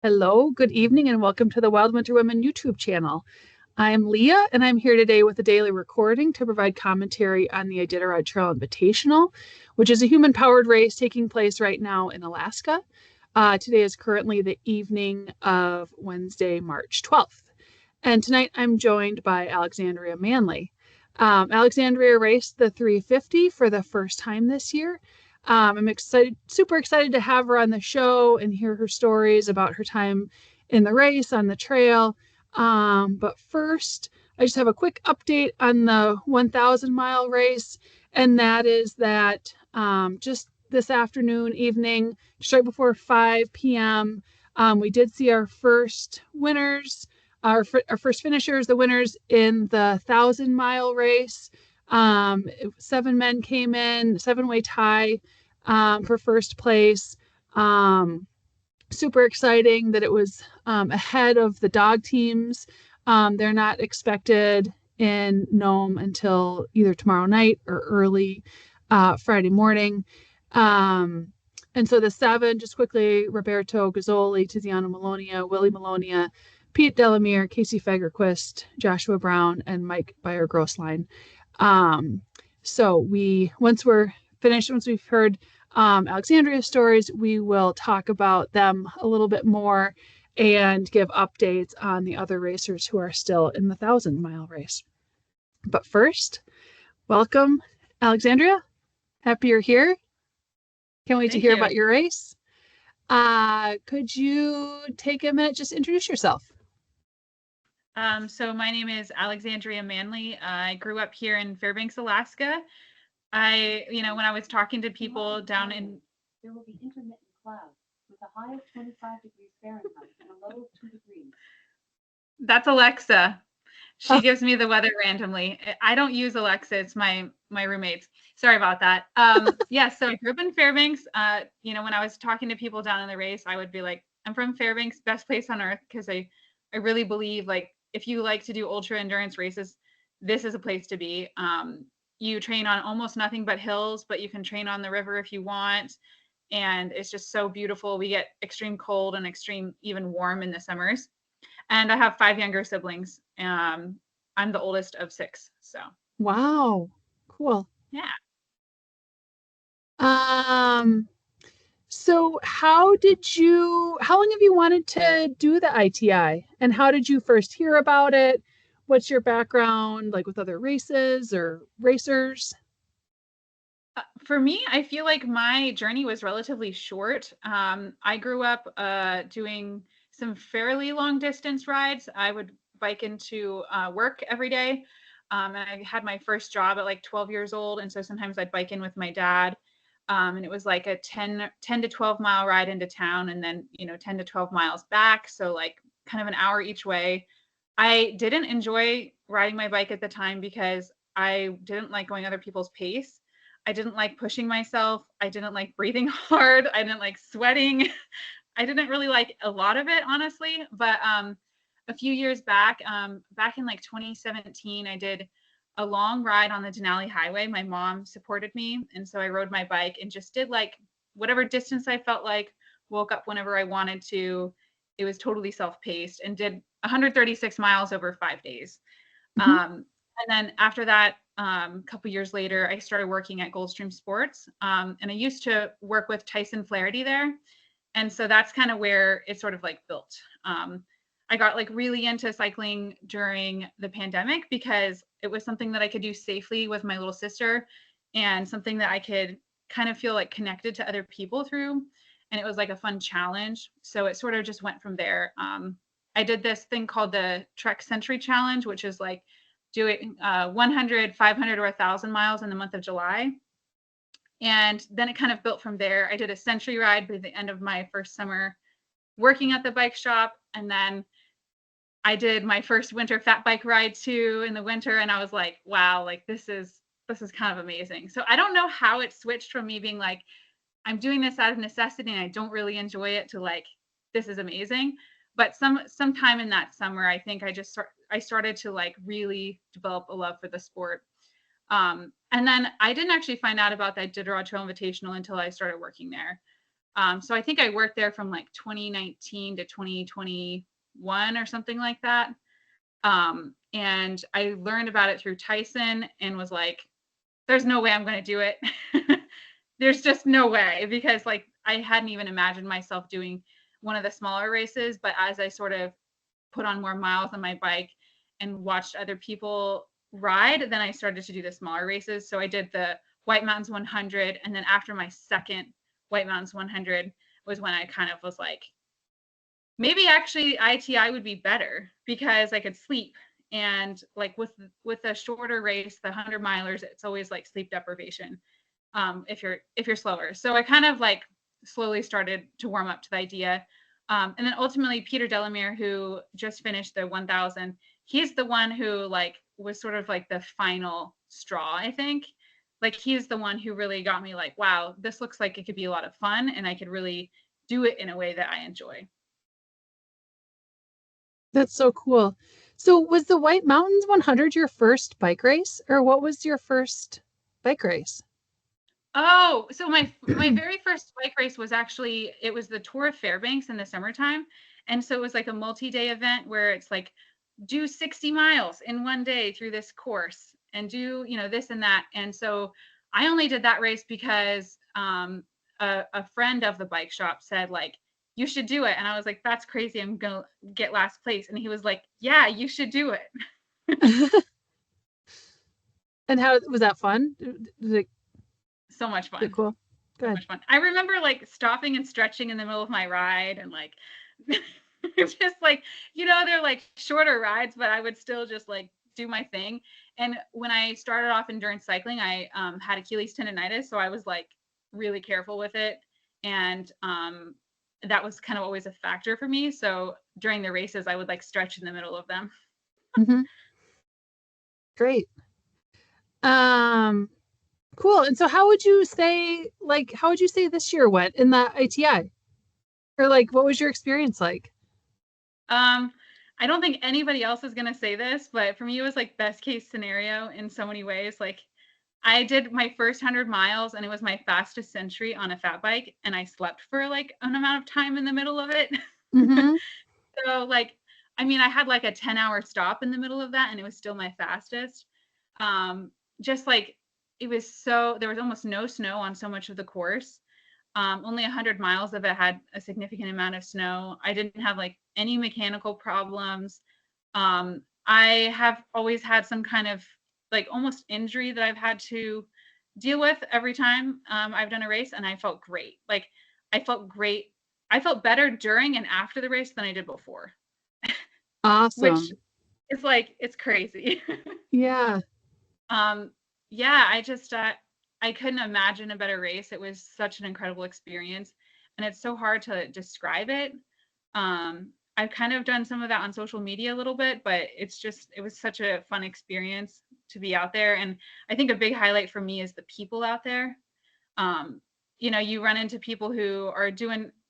Hello, good evening, and welcome to the Wild Winter Women YouTube channel. I'm Leah, and I'm here today with a daily recording to provide commentary on the Iditarod Trail Invitational, which is a human-powered race taking place right now in Alaska. Today is currently the evening of Wednesday, March 12th. And tonight I'm joined by Alexandria Manley. Alexandria raced the 350 for the first time this year. I'm super excited to have her on the show and hear her stories about her time in the race on the trail. But first, I just have a quick update on the 1,000-mile race, and that is that just this afternoon, evening, just right before 5 p.m., we did see our first winners, our first finishers, the winners in the 1,000-mile race. 7 men came in, 7-way tie for first place. Super exciting that it was ahead of the dog teams. They're not expected in Nome until either tomorrow night or early Friday morning. And so the 7, just quickly, Roberto Gazzoli, Tiziano Malonia, Willie Malonia, Pete Delamere, Casey Fagerquist, Joshua Brown, and Mike Beyer-Grossline. So once we've heard Alexandria's stories, we will talk about them a little bit more and give updates on the other racers who are still in the 1,000-mile race. But first, welcome, Alexandria. Happy you're here. Can't wait to hear about your race. Could you take a minute, just introduce yourself? So my name is Alexandria Manley. I grew up here in Fairbanks, Alaska. When I was talking to people down in... There will be intermittent clouds with a high of 25 degrees Fahrenheit and a low of 2 degrees. That's Alexa. She gives me the weather randomly. I don't use Alexa. It's my roommates. Sorry about that. Yeah, so I grew up in Fairbanks. When I was talking to people down in the race, I would be like, I'm from Fairbanks, best place on earth, because I really believe, like, if you like to do ultra endurance races, this is a place to be. You train on almost nothing but hills, but you can train on the river if you want. And it's just so beautiful. We get extreme cold and extreme even warm in the summers. And I have 5 younger siblings. I'm the oldest of 6. So. Wow. Cool. Yeah. So how long have you wanted to do the ITI, and how did you first hear about it? What's your background, like, with other races or racers? For me, I feel like my journey was relatively short. I grew up doing some fairly long distance rides. I would bike into work every day. And I had my first job at like 12 years old. And so sometimes I'd bike in with my dad. And it was like a 10 to 12 mile ride into town, and then, 10 to 12 miles back. So like kind of an hour each way. I didn't enjoy riding my bike at the time because I didn't like going other people's pace. I didn't like pushing myself. I didn't like breathing hard. I didn't like sweating. I didn't really like a lot of it, honestly. But a few years back in like 2017, I did a long ride on the Denali Highway. My mom supported me. And so I rode my bike and just did like whatever distance I felt like, woke up whenever I wanted to. It was totally self-paced, and did 136 miles over 5 days. Mm-hmm. And then after that, a couple years later, I started working at Gulfstream Sports. And I used to work with Tyson Flaherty there. And so that's kind of where it sort of like built. I got like really into cycling during the pandemic because it was something that I could do safely with my little sister, and something that I could kind of feel like connected to other people through. And it was like a fun challenge. So it sort of just went from there. I did this thing called the Trek Century Challenge, which is like doing 100, 500, or 1,000 miles in the month of July. And then it kind of built from there. I did a century ride by the end of my first summer working at the bike shop. And then I did my first winter fat bike ride too in the winter. And I was like, wow, like this is kind of amazing. So I don't know how it switched from me being like, I'm doing this out of necessity and I don't really enjoy it, to like, this is amazing. But sometime in that summer, I think I started to like really develop a love for the sport. And then I didn't actually find out about that Iditarod Trail Invitational until I started working there. So I think I worked there from like 2019 to 2021 or something like that. And I learned about it through Tyson and was like, there's no way I'm going to do it. There's just no way, because like I hadn't even imagined myself doing one of the smaller races. But as I sort of put on more miles on my bike and watched other people ride, then I started to do the smaller races. So I did the White Mountains 100. And then after my second White Mountains 100 was when I kind of was like, maybe actually ITI would be better because I could sleep. And like with a shorter race, the 100 milers, it's always like sleep deprivation if you're slower. So I kind of like slowly started to warm up to the idea. And then ultimately Peter Delamere, who just finished the 1000, he's the one who like was sort of like the final straw, I think. Like he's the one who really got me like, wow, this looks like it could be a lot of fun and I could really do it in a way that I enjoy. That's so cool. So was the White Mountains 100 your first bike race, or what was your first bike race? Oh, so my very first bike race was actually, it was the Tour of Fairbanks in the summertime. And so it was like a multi-day event where it's like do 60 miles in one day through this course and do, this and that. And so I only did that race because a friend of the bike shop said like, you should do it. And I was like, that's crazy. I'm going to get last place. And he was like, yeah, you should do it. And how was that fun? So much fun. Cool. So much fun. I remember like stopping and stretching in the middle of my ride and like just like, they're like shorter rides, but I would still just like do my thing. And when I started off endurance cycling, I had Achilles tendonitis, so I was like really careful with it. And that was kind of always a factor for me. So during the races, I would like stretch in the middle of them. Mm-hmm. Great. Cool. And so how would you say this year went in the ITI? Or like, what was your experience like? I don't think anybody else is going to say this, but for me, it was like best case scenario in so many ways. Like I did my first 100 miles and it was my fastest century on a fat bike. And I slept for like an amount of time in the middle of it. Mm-hmm. So like, I mean, I had like a 10-hour stop in the middle of that and it was still my fastest. Just like, there was almost no snow on so much of the course. Only 100 miles of it had a significant amount of snow. I didn't have like any mechanical problems. I have always had some kind of like almost injury that I've had to deal with every time I've done a race, and I felt great. Like I felt great. I felt better during and after the race than I did before. Awesome. Which is like, it's crazy. Yeah. Yeah, I couldn't imagine a better race. It was such an incredible experience, and it's so hard to describe it. I've kind of done some of that on social media a little bit, but it was such a fun experience to be out there. And I think a big highlight for me is the people out there. You run into people who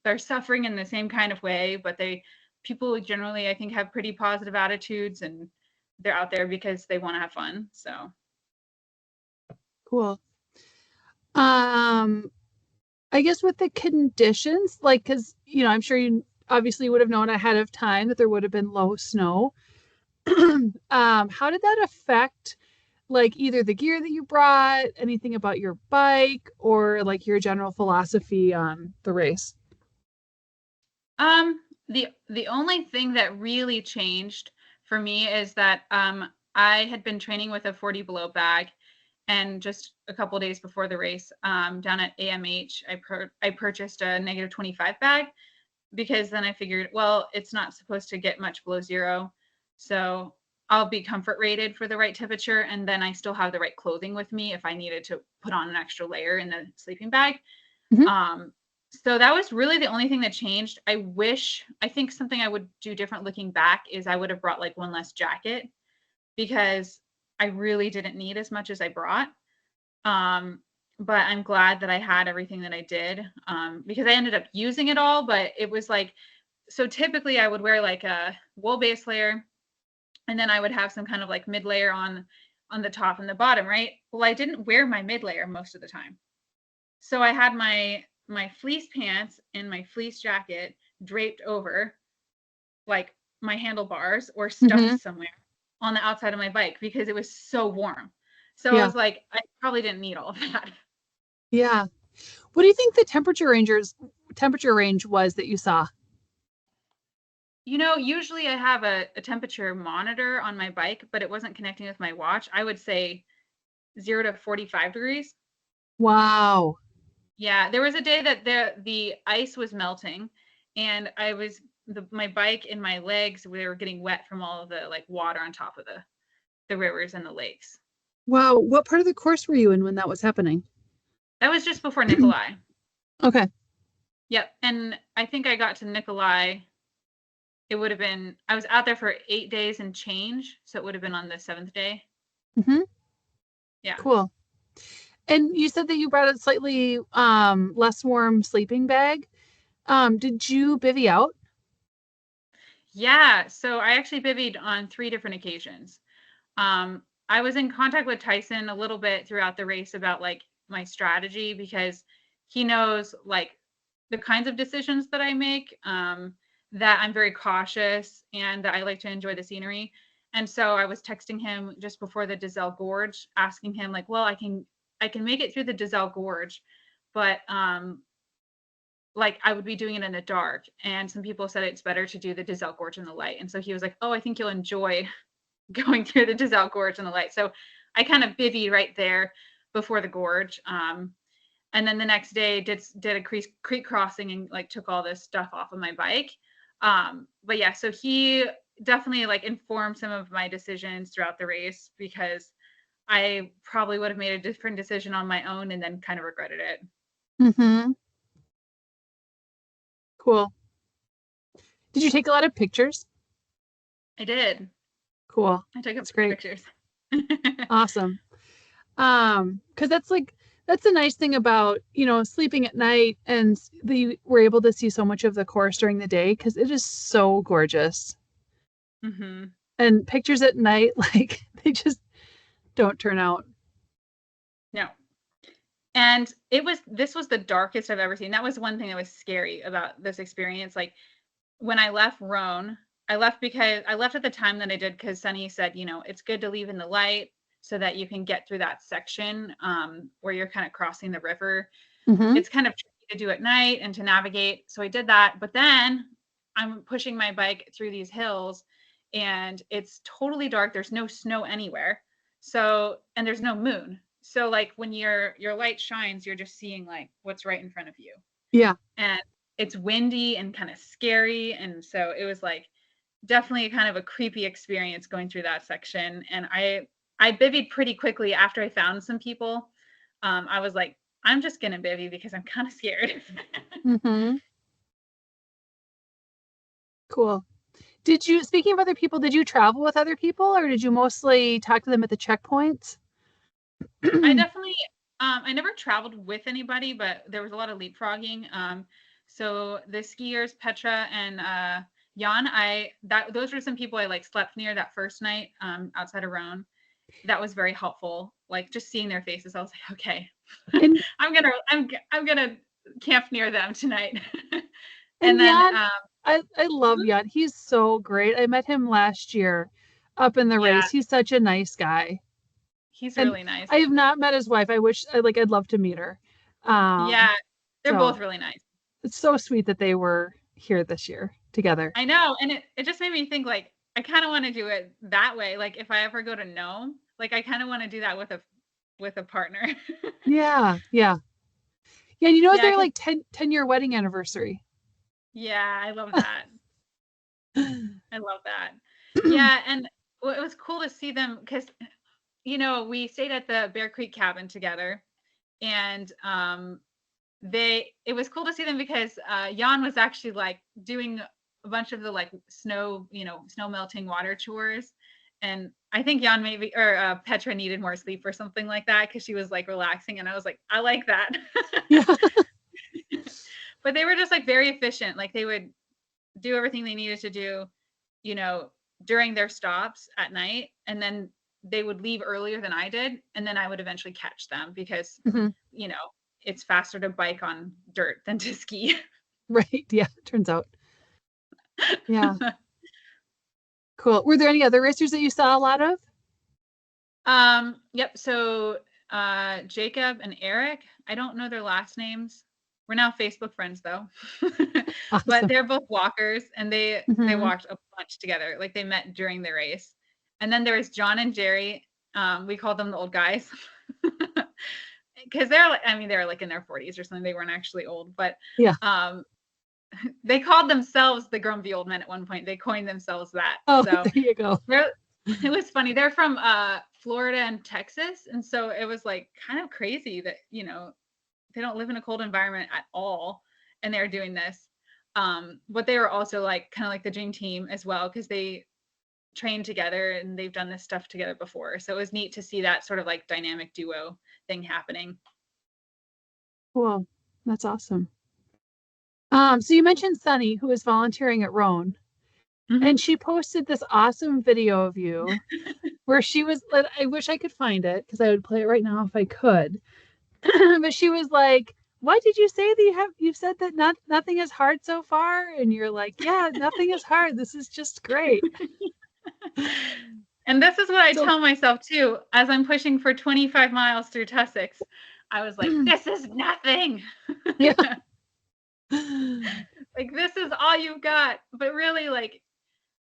they're suffering in the same kind of way, but people generally, I think, have pretty positive attitudes, and they're out there because they want to have fun. So. Cool. I guess with the conditions, like, because, I'm sure you obviously would have known ahead of time that there would have been low snow. How did that affect like either the gear that you brought, anything about your bike, or like your general philosophy on the race? The only thing that really changed for me is that I had been training with a 40 below bag, and just a couple days before the race, down at AMH, I purchased a -25 bag, because then I figured, well, it's not supposed to get much below zero, so I'll be comfort rated for the right temperature, and then I still have the right clothing with me if I needed to put on an extra layer in the sleeping bag. Mm-hmm. So that was really the only thing that changed. I think something I would do different looking back is I would have brought like one less jacket, because I really didn't need as much as I brought. But I'm glad that I had everything that I did, because I ended up using it all. But it was like, so typically I would wear like a wool base layer, and then I would have some kind of like mid layer on the top and the bottom, right? Well, I didn't wear my mid layer most of the time. So I had my my fleece pants and my fleece jacket draped over like my handlebars or stuffed Mm-hmm. somewhere on the outside of my bike because it was so warm. So I Yeah. was like, I probably didn't need all of that. Yeah. What do you think the temperature range was that you saw? Usually I have a temperature monitor on my bike, but it wasn't connecting with my watch. I would say 0 to 45 degrees. Wow. Yeah, there was a day that the ice was melting, and my bike and my legs were getting wet from all of the like water on top of the rivers and the lakes. Wow. What part of the course were you in when that was happening? That was just before Nikolai. Okay. Yep, and I think I got to Nikolai. I was out there for 8 days and change, so it would have been on the 7th day. Mm-hmm. Yeah. Cool. And you said that you brought a slightly less warm sleeping bag. Did you bivvy out? Yeah, so I actually bivvied on 3 different occasions. I was in contact with Tyson a little bit throughout the race about like my strategy because he knows like the kinds of decisions that I make, that I'm very cautious and that I like to enjoy the scenery. And so I was texting him just before the Dizelle Gorge, asking him like, well, I can make it through the Dizelle Gorge, but like I would be doing it in the dark. And some people said it's better to do the Dizelle Gorge in the light. And so he was like, oh, I think you'll enjoy going through the Dizelle Gorge in the light. So I kind of bivvied right there before the gorge. And then the next day did a creek crossing and like took all this stuff off of my bike. But yeah, so he definitely like informed some of my decisions throughout the race because I probably would have made a different decision on my own and then kind of regretted it. Mm-hmm. Cool. Did you take a lot of pictures? I did. Cool. I took a That's few great. pictures. Awesome. Because that's the nice thing about, sleeping at night and we're able to see so much of the course during the day because it is so gorgeous. Mm-hmm. And pictures at night, like they just don't turn out. No. And this was the darkest I've ever seen. That was one thing that was scary about this experience. Like when I left Rhone, I left at the time that I did because Sunny said, it's good to leave in the light so that you can get through that section where you're kind of crossing the river. Mm-hmm. It's kind of tricky to do at night and to navigate. So I did that. But then I'm pushing my bike through these hills and it's totally dark. There's no snow anywhere. And there's no moon. So like when your light shines, you're just seeing like what's right in front of you. Yeah. And it's windy and kind of scary. And so it was like definitely kind of a creepy experience going through that section. And I bivvied pretty quickly after I found some people. I was like, I'm just gonna bivvy because I'm kind of scared. Mm-hmm. Cool. Speaking of other people, did you travel with other people or did you mostly talk to them at the checkpoints? I definitely, I never traveled with anybody, but there was a lot of leapfrogging. So the skiers, Petra and Jan, those were some people I like slept near that first night outside of Rhone. That was very helpful. Like just seeing their faces, I was like, okay, And I'm gonna camp near them tonight. and And then Jan, I love Jan. He's so great. I met him last year up in the yeah, race. He's such a nice guy. he's And really nice. I have not met his wife. I'd love to meet her. Yeah, they're So both really nice. it's so sweet that they were here this year together. I know, and it just made me think like I kind of want to do it that way. Like if I ever go to Nome, like I kind of want to do that with a partner. Yeah, yeah. Yeah, and it's Yeah, their like 10-year wedding anniversary. yeah, I love that. I love that. Yeah, and it was cool to see them because we stayed at the Bear Creek cabin together, and it was cool to see them because Jan was actually like doing a bunch of the like snow melting water chores. And I think Jan maybe or Petra needed more sleep or something like that because she was like relaxing. And I was like, I like that. Yeah. But they were just like very efficient. Like they would do everything they needed to do, you know, during their stops at night. And then they would leave earlier than I did. And then I would eventually catch them because, Mm-hmm. you know, it's faster to bike on dirt than to ski. Right. Yeah. Turns out. Yeah. Cool. Were there any other racers that you saw a lot of? Yep. So Jacob and Eric, I don't know their last names. We're now Facebook friends though. But Awesome. they're both walkers, and they Mhm. walked a bunch together. Like they met during the race. And then there was John and Jerry. We called them the old guys. Because they're like, I mean, they were like in their 40s or something. They weren't actually old, but Yeah. they called themselves the grumpy old men at one point. They coined themselves that. Oh, So there you go. it was funny. They're from Florida and Texas, and so it was like kind of crazy that, you know, they don't live in a cold environment at all, and they're doing this. But they were also like kind of like the dream team as well, because they trained together and they've done this stuff together before. So it was neat to see that sort of like dynamic duo thing happening. Cool. That's awesome. So you mentioned Sunny, who was volunteering at Roan, Mhm. and she posted this awesome video of you where she was, I wish I could find it because I would play it right now if I could. But she was like, what did you say that you've said that nothing is hard so far? And you're like, yeah, nothing is hard. This is just great. And this is what I So tell myself too, as I'm pushing for 25 miles through Tussex. I was like, this is nothing. yeah. Like, this is all you've got. But really, like,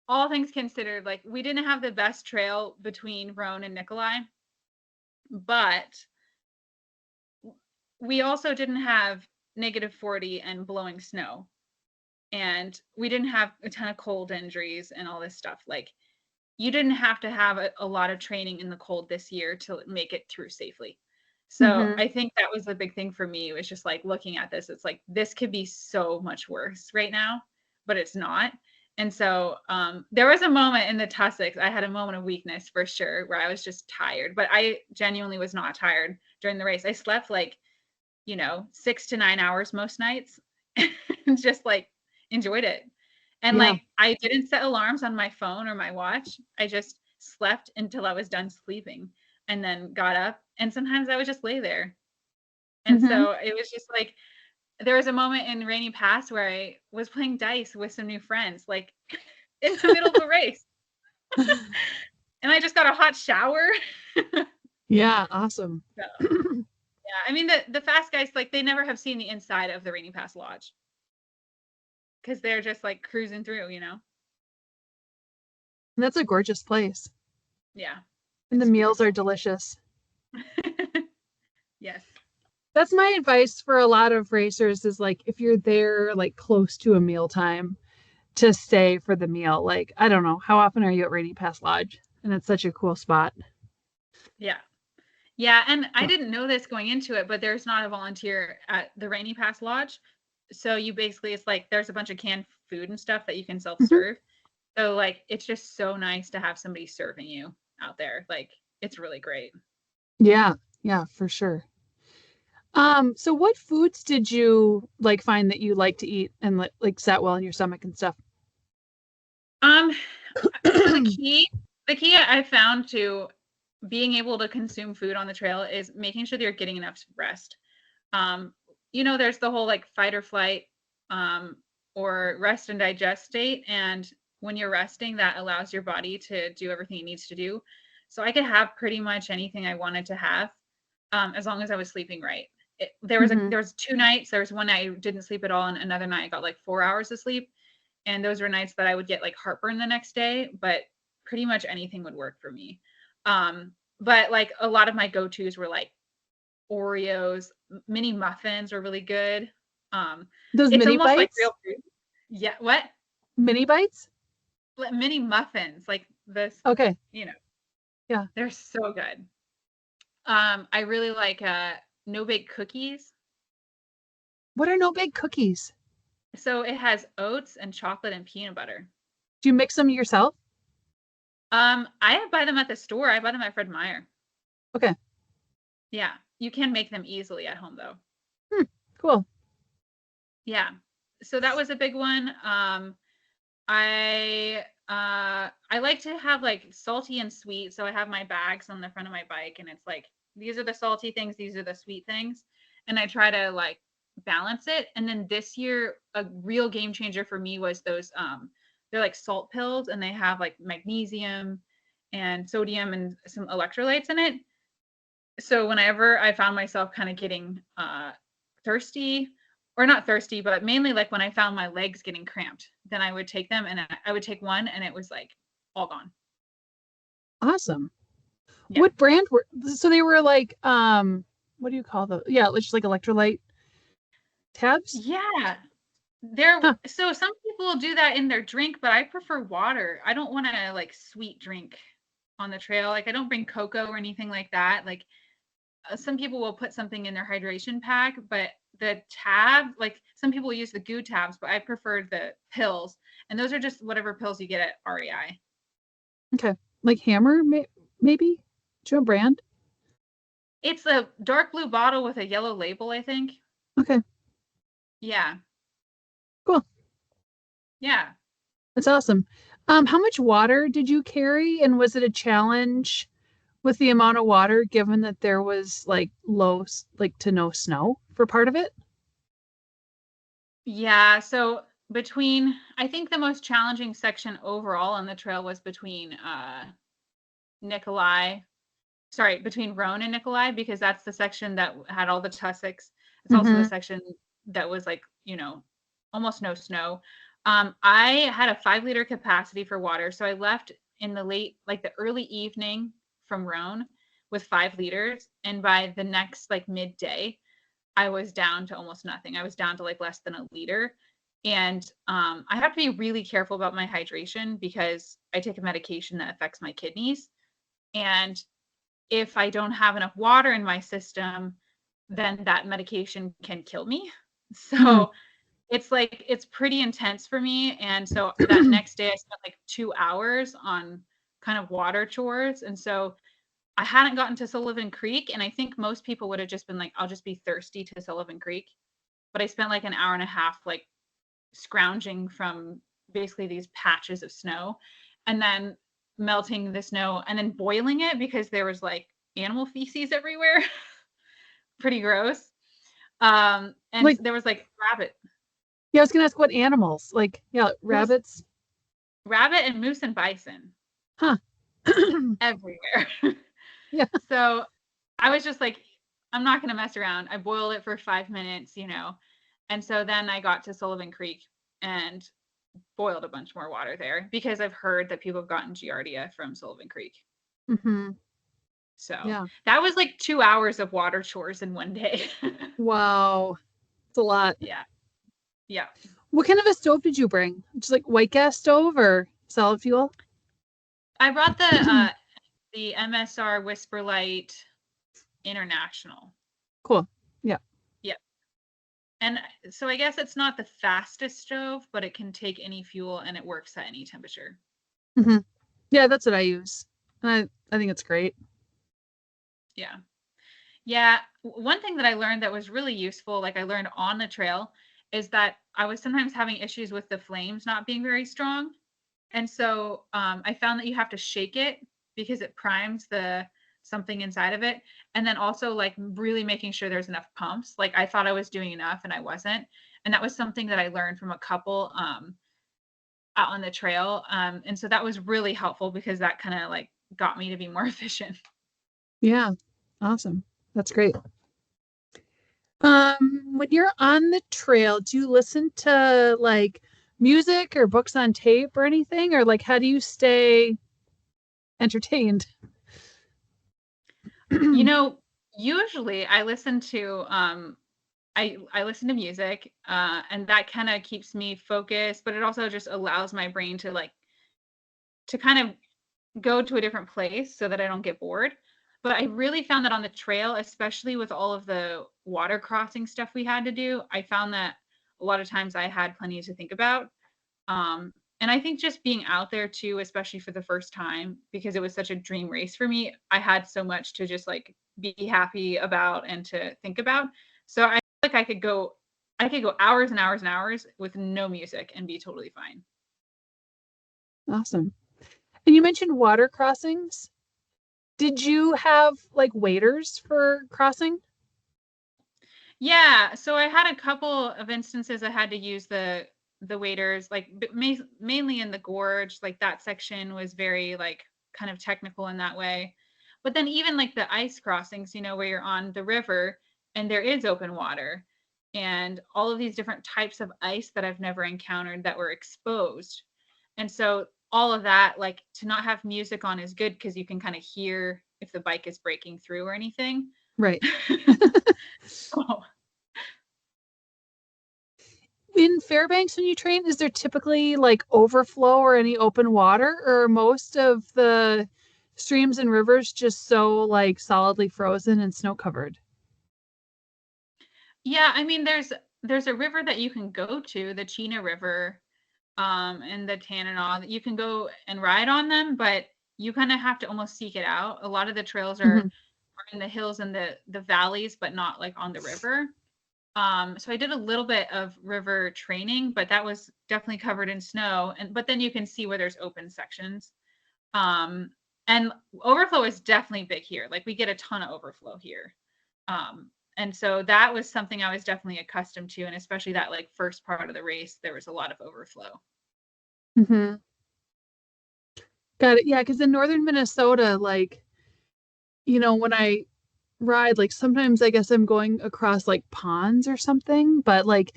all things considered, like, we didn't have the best trail between Roan and Nikolai, but we also didn't have -40 and blowing snow. And we didn't have a ton of cold injuries and all this stuff. Like, you didn't have to have a lot of training in the cold this year to make it through safely. So Mhm. I think that was the big thing for me. It was just like looking at this, it's like, this could be so much worse right now, but it's not. And so there was a moment in the Tussocks, I had a moment of weakness for sure, where I was just tired, but I genuinely was not tired during the race. I slept like, 6 to 9 hours most nights and just like enjoyed it. And Yeah. like, I didn't set alarms on my phone or my watch. I just slept until I was done sleeping and then got up. And sometimes I would just lay there. And Mhm. so it was just like, there was a moment in Rainy Pass where I was playing dice with some new friends, like in the middle of a race. And I just got a hot shower. Yeah. Awesome. So, yeah, I mean, the fast guys, like, they never have seen the inside of the Rainy Pass Lodge because they're just like cruising through. That's a gorgeous place. Yeah, And the it's meals are beautiful. delicious. Yes. That's my advice for a lot of racers is like if you're there like close to a mealtime to stay for the meal. Like, I don't know, how often are you at Rainy Pass Lodge? And it's such a cool spot. Yeah. Yeah. And I So, didn't know this going into it, but there's not a volunteer at the Rainy Pass Lodge. So you basically, it's like there's a bunch of canned food and stuff that you can mhm. self-serve. So like, it's just so nice to have somebody serving you out there. Like, it's really great. Yeah, yeah, for sure. So what foods did you like find that you like to eat and like sat well in your stomach and stuff? Um, so the key I found to being able to consume food on the trail is making sure that you're getting enough rest. Um, there's the whole like fight or flight, um, or rest and digest state. And when you're resting, that allows your body to do everything it needs to do. So I could have pretty much anything I wanted to have, as long as I was sleeping right. Hmm. There was 2 nights. There was one night I didn't sleep at all, and another night I got like 4 hours of sleep. And those were nights that I would get like heartburn the next day, but pretty much anything would work for me. But like a lot of my go-tos were like Oreos, mini muffins are really good. Um, Those it's mini almost like bites? real food. Yeah, what? Mini bites? Mini muffins, like this, Okay. you know, Yeah. they're so good. I really like no bake cookies. What are no bake cookies? So it has oats and chocolate and peanut butter. Do you mix them yourself? I buy them at the store. I buy them at Fred Meyer. Okay. Yeah, you can make them easily at home though. Hmm, cool. Yeah. So that was a big one. I like to have like salty and sweet. So I have my bags on the front of my bike and it's like these are the salty things, these are the sweet things. and I try to like balance it. And then this year, a real game changer for me was those they're like salt pills, and they have like magnesium and sodium and some electrolytes in it. So whenever I found myself kind of getting thirsty, or not thirsty, but mainly like when I found my legs getting cramped, then I would take them, and I would take one, and it was like all gone. Awesome. Yeah. What brand were, so they were like, what do you call them? Yeah, it's just like electrolyte tabs. Yeah. Huh. So some people do that in their drink, but I prefer water. I don't want to like sweet drink on the trail. Like I don't bring cocoa or anything like that. Like some people will put something in their hydration pack, but the tab, like some people use the goo tabs, but I prefer the pills. And those are just whatever pills you get at REI. Okay. Like Hammer, maybe? Do you know brand? It's a dark blue bottle with a yellow label, I think. Okay. Yeah. Cool. Yeah. That's awesome. How much water did you carry, and was it a challenge with the amount of water, given that there was like like to no snow for part of it? Yeah. So I think the most challenging section overall on the trail was between between Roan and Nikolai, because that's the section that had all the tussocks. It's also the Mm-hmm. section that was like, almost no snow. I had a 5-liter capacity for water. So I left in the early evening from Roan with 5 liters. And by the next like midday, I was down to almost nothing. I was down to like less than a liter. And I have to be really careful about my hydration because I take a medication that affects my kidneys. And if I don't have enough water in my system, then that medication can kill me. So it's pretty intense for me. And so that next day I spent like 2 hours on kind of water chores. And so I hadn't gotten to Sullivan Creek. And I think most people would have just been like, I'll just be thirsty to Sullivan Creek. But I spent like an hour and a half like scrounging from basically these patches of snow, and then melting the snow and then boiling it because there was like animal feces everywhere. Pretty gross. And Like, there was like yeah, I was gonna ask what animals. Like, yeah, there was rabbits. rabbit and moose and bison Huh. everywhere. Yeah. So I was just like, I'm not going to mess around. I boiled it for 5 minutes, And so then I got to Sullivan Creek and boiled a bunch more water there because I've heard that people have gotten Giardia from Sullivan Creek. Mm-hmm. So Yeah. that was like 2 hours of water chores in one day. Wow. It's a lot. Yeah. Yeah. What kind of a stove did you bring? Just like white gas stove or solid fuel? I brought the MSR Whisperlight International. Cool. Yeah. Yep. And so I guess it's not the fastest stove, but it can take any fuel and it works at any temperature. Mm-hmm. Yeah, that's what I use. And I think it's great. Yeah. Yeah. One thing that I learned that was really useful, like I learned on the trail, is that I was sometimes having issues with the flames not being very strong. And so I found that you have to shake it because it primes something inside of it. And then also like really making sure there's enough pumps. Like I thought I was doing enough and I wasn't. And that was something that I learned from a couple out on the trail. And so that was really helpful because that kind of like got me to be more efficient. Yeah. Awesome. That's great. When you're on the trail, do you listen to like music or books on tape or anything? Or like how do you stay entertained? Usually I listen to I listen to music, and that kind of keeps me focused, but it also just allows my brain to kind of go to a different place so that I don't get bored. But I really found that on the trail, especially with all of the water crossing stuff we had to do, I found that a lot of times I had plenty to think about. And I think just being out there too, especially for the first time, because it was such a dream race for me, I had so much to just like be happy about and to think about. So I feel like I could go hours and hours and hours with no music and be totally fine. Awesome. And you mentioned water crossings. Did you have like waders for crossing? Yeah, so I had a couple of instances I had to use the waders, like mainly in the gorge, like that section was very like kind of technical in that way. But then even like the ice crossings, where you're on the river and there is open water and all of these different types of ice that I've never encountered that were exposed. And so all of that, like to not have music on is good because you can kind of hear if the bike is breaking through or anything. Right. Oh. In Fairbanks, when you train, is there typically like overflow or any open water, or are most of the streams and rivers just so like solidly frozen and snow covered? Yeah, I mean, there's a river that you can go to, the Chena River, and the Tanana, that you can go and ride on them, but you kind of have to almost seek it out. A lot of the trails Hmm. are in the hills and the valleys, but not like on the river. So I did a little bit of river training, but that was definitely covered in snow. But then you can see where there's open sections. Um, and overflow is definitely big here. Like we get a ton of overflow here. And so that was something I was definitely accustomed to. And especially that like first part of the race, there was a lot of overflow. Hmm. Got it. Yeah, because in northern Minnesota, like, when I ride, like sometimes I guess I'm going across like ponds or something, but like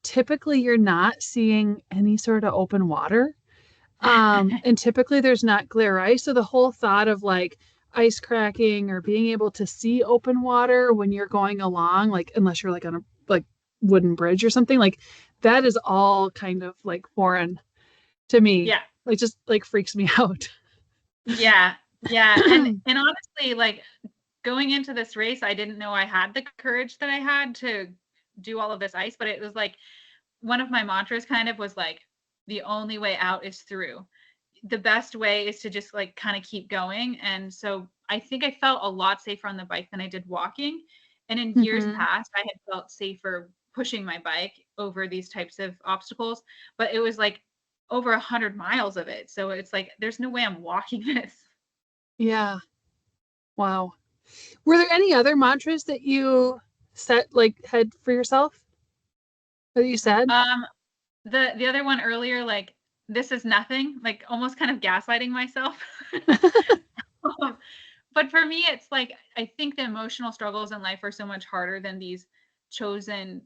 typically you're not seeing any sort of open water. And typically there's not glare ice. So the whole thought of like ice cracking or being able to see open water when you're going along, like unless you're like on a like wooden bridge or something, like that is all kind of like foreign to me. Yeah. Like just like freaks me out. Yeah. Yeah. And honestly, like going into this race, I didn't know I had the courage that I had to do all of this ice, but it was like one of my mantras kind of was like, the only way out is through. The best way is to just like kind of keep going. And so I think I felt a lot safer on the bike than I did walking. And in years Hmm. past, I had felt safer pushing my bike over these types of obstacles, but it was like over 100 miles of it. So it's like, there's no way I'm walking this. Yeah. Wow. Were there any other mantras that you set like had for yourself that you said? Um, the other one earlier, like, this is nothing, like almost kind of gaslighting myself. But for me, it's like, I think the emotional struggles in life are so much harder than these chosen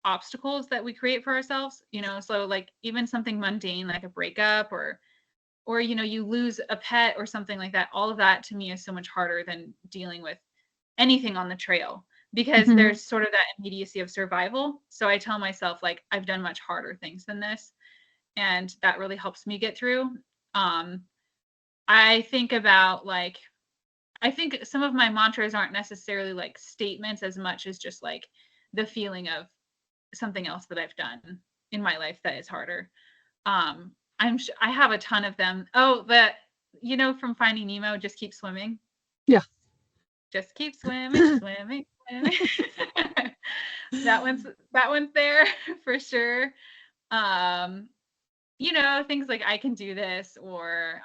obstacles that we create for ourselves, so like even something mundane like a breakup or you lose a pet or something like that, all of that to me is so much harder than dealing with anything on the trail because Hmm. there's sort of that immediacy of survival. So I tell myself like I've done much harder things than this, and that really helps me get through. um I think about like, I think some of my mantras aren't necessarily like statements as much as just like the feeling of something else that I've done in my life that is harder. I have a ton of them. Oh, from Finding Nemo, just keep swimming. Yeah. Just keep swimming, swimming, swimming. that one's there for sure. Um, things like I can do this, or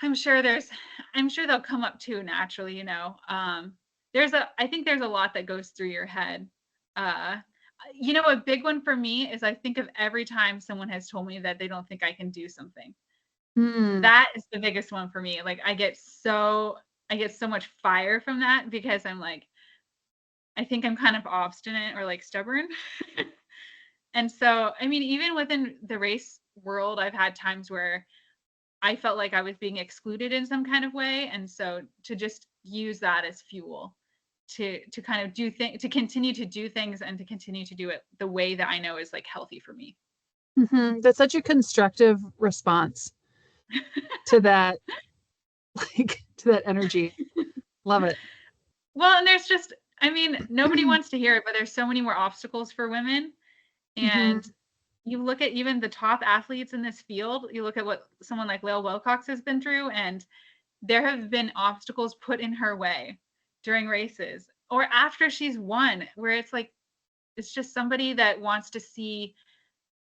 I'm sure there's I'm sure they'll come up too naturally. I think there's a lot that goes through your head. Uh, a big one for me is I think of every time someone has told me that they don't think I can do something. Mm. That is the biggest one for me. Like I get so much fire from that because I'm like, I think I'm kind of obstinate or like stubborn. And so, I mean, even within the race world, I've had times where I felt like I was being excluded in some kind of way. And so to just use that as fuel to kind of to continue to do things and to continue to do it the way that I know is like healthy for me. Hmm. That's such a constructive response to that, like to that energy. Love it. Well, and there's just, I mean, nobody wants to hear it, but there's so many more obstacles for women. And Hmm. you look at even the top athletes in this field, you look at what someone like Lil Wilcox has been through, and there have been obstacles put in her way during races or after she's won, where it's like, it's just somebody that wants to see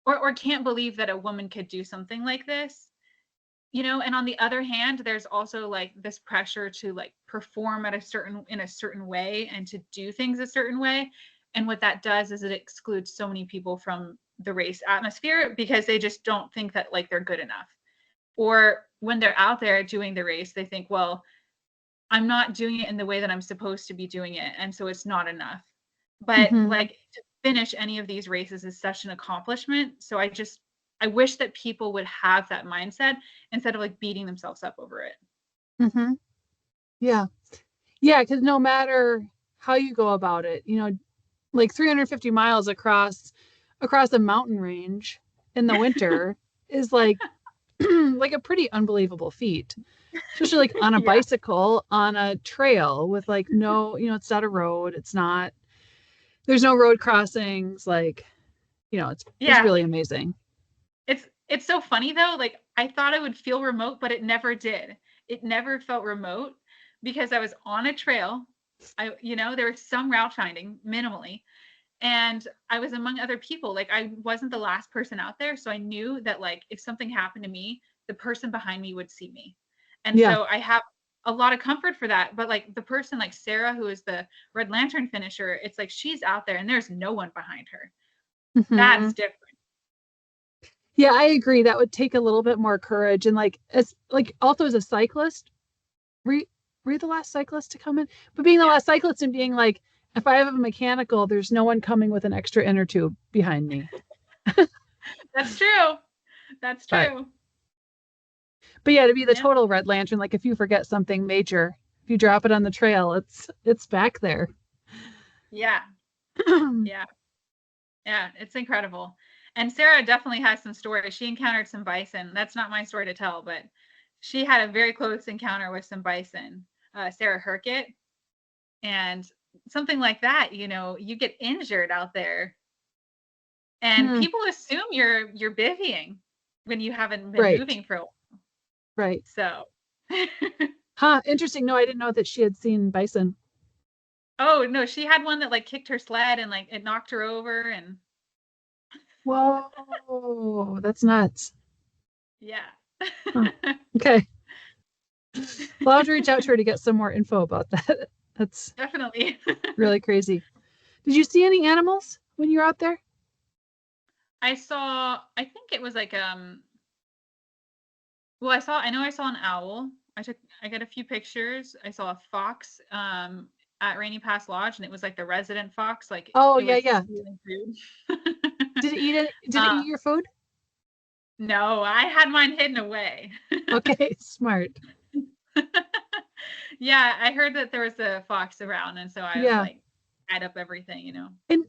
or can't believe that a woman could do something like this. and on the other hand, there's also like this pressure to like perform in a certain way and to do things a certain way. And what that does is it excludes so many people from the race atmosphere because they just don't think that like they're good enough. Or when they're out there doing the race, they think, well, I'm not doing it in the way that I'm supposed to be doing it. And so it's not enough. But like to finish any of these races is such an accomplishment. So I wish that people would have that mindset instead of like beating themselves up over it. Mm-hmm. Yeah. Yeah. Because no matter how you go about it, like 350 miles across a mountain range in the winter is like like a pretty unbelievable feat, especially like on a bicycle on a trail with like no, it's not a road. There's no road crossings. Like, it's really amazing. It's so funny though. Like I thought it would feel remote, but it never did. It never felt remote because I was on a trail. There was some route finding minimally. And I was among other people. Like I wasn't the last person out there. So I knew that like if something happened to me, the person behind me would see me. And so I have a lot of comfort for that. But like the person like Sarah, who is the Red Lantern finisher, it's like she's out there and there's no one behind her. That's different. Yeah, I agree. That would take a little bit more courage. And like as like also as a cyclist, were you the last cyclist to come in? But being the last cyclist and being like, if I have a mechanical, there's no one coming with an extra inner tube behind me. That's true. That's true. But yeah, to be the total Red Lantern, like if you forget something major, if you drop it on the trail, it's back there. Yeah. Yeah. Yeah, it's incredible. And Sarah definitely has some stories. She encountered some bison. That's not my story to tell, but she had a very close encounter with some bison, Sarah Herkett. And something like that, you get injured out there. And people assume you're bivvying when you haven't been moving for a while. Right. So. Interesting. No, I didn't know that she had seen bison. Oh, no, she had one that like kicked her sled and like it knocked her over and. Whoa, that's nuts. Yeah. Okay. Well, I'll have to reach out to her to get some more info about that. That's definitely really crazy. Did you see any animals when you were out there? I think it was like well, I know I saw an owl. I got a few pictures. I saw a fox at Rainy Pass Lodge, and it was like the resident fox. Like yeah. Food. Did it eat your food? No, I had mine hidden away. Okay, smart. Yeah, I heard that there was a fox around, and so I was like, add up everything, And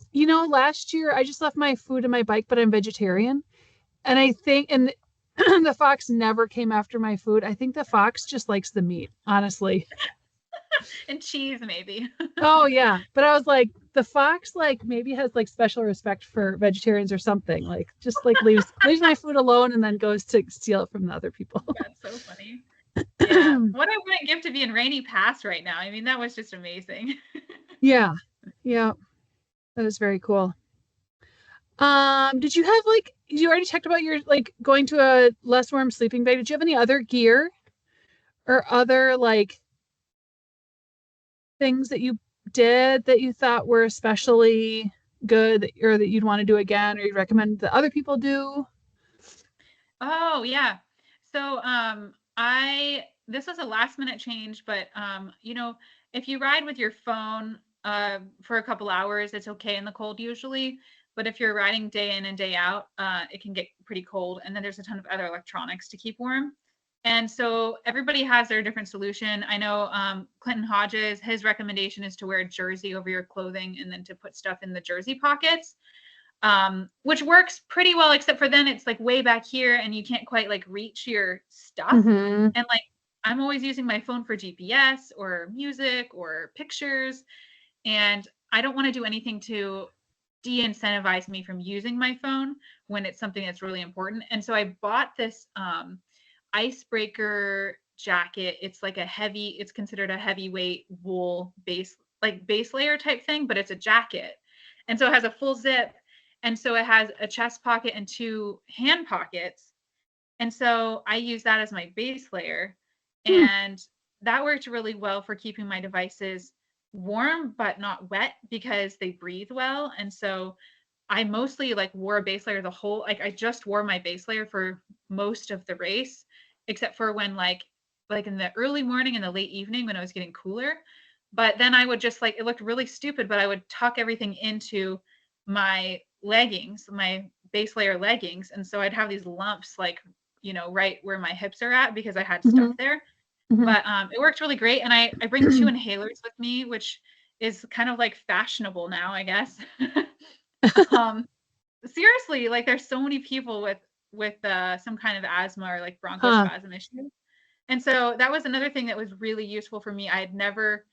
last year I just left my food and my bike, but I'm vegetarian, and I think the fox never came after my food. I think the fox just likes the meat, honestly. And cheese, maybe. Oh yeah, but I was like, the fox like maybe has like special respect for vegetarians or something. Like just like leaves my food alone and then goes to steal it from the other people. That's so funny. Yeah, what I wouldn't give to be in Rainy Pass right now. I mean, that was just amazing. Yeah, that is very cool. Did you have like you already talked about your like going to a less warm sleeping bag? Did you have any other gear or other like things that you did that you thought were especially good or that you'd want to do again or you'd recommend that other people do? Oh yeah. So this was a last minute change, but if you ride with your phone for a couple hours, it's okay in the cold usually. But if you're riding day in and day out, it can get pretty cold. And then there's a ton of other electronics to keep warm. And so everybody has their different solution. I know Clinton Hodges, his recommendation is to wear a jersey over your clothing and then to put stuff in the jersey pockets, which works pretty well, except for then it's like way back here and you can't quite like reach your stuff. And like, I'm always using my phone for GPS or music or pictures. And I don't want to do anything to de-incentivize me from using my phone when it's something that's really important. And so I bought this icebreaker jacket. It's like it's considered a heavyweight wool base layer type thing, but it's a jacket. And so it has a full zip. And so it has a chest pocket and 2 hand pockets. And so I use that as my base layer. And that worked really well for keeping my devices warm, but not wet because they breathe well. And so I mostly like wore a base layer the whole, like I just wore my base layer for most of the race, except for when like in the early morning and the late evening when it was getting cooler. But then I would just like, it looked really stupid, but I would tuck everything into my leggings, my base layer leggings. And so I'd have these lumps like, you know, right where my hips are at because I had stuff there. But it worked really great. And I bring 2 inhalers with me, which is kind of like fashionable now, I guess. Seriously, like there's so many people with some kind of asthma or like bronchospasm issue. And so that was another thing that was really useful for me. I had never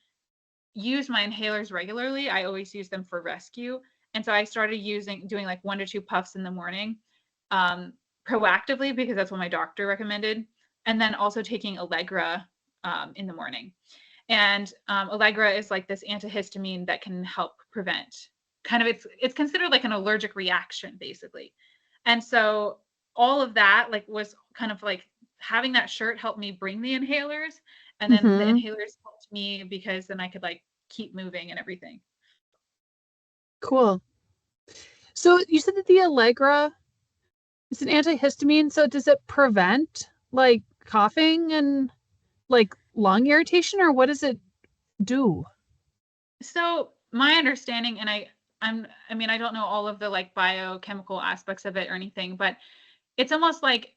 used my inhalers regularly. I always use them for rescue. And so I started doing like 1 to 2 puffs in the morning, proactively because that's what my doctor recommended. And then also taking Allegra in the morning. And Allegra is like this antihistamine that can help prevent kind of, it's considered like an allergic reaction basically. And so all of that like was kind of like having that shirt helped me bring the inhalers, and then the inhalers helped me because then I could like keep moving and everything. Cool. So you said that the Allegra is an antihistamine. So does it prevent like coughing and like lung irritation, or what does it do? So my understanding, and I mean, I don't know all of the like biochemical aspects of it or anything, but it's almost like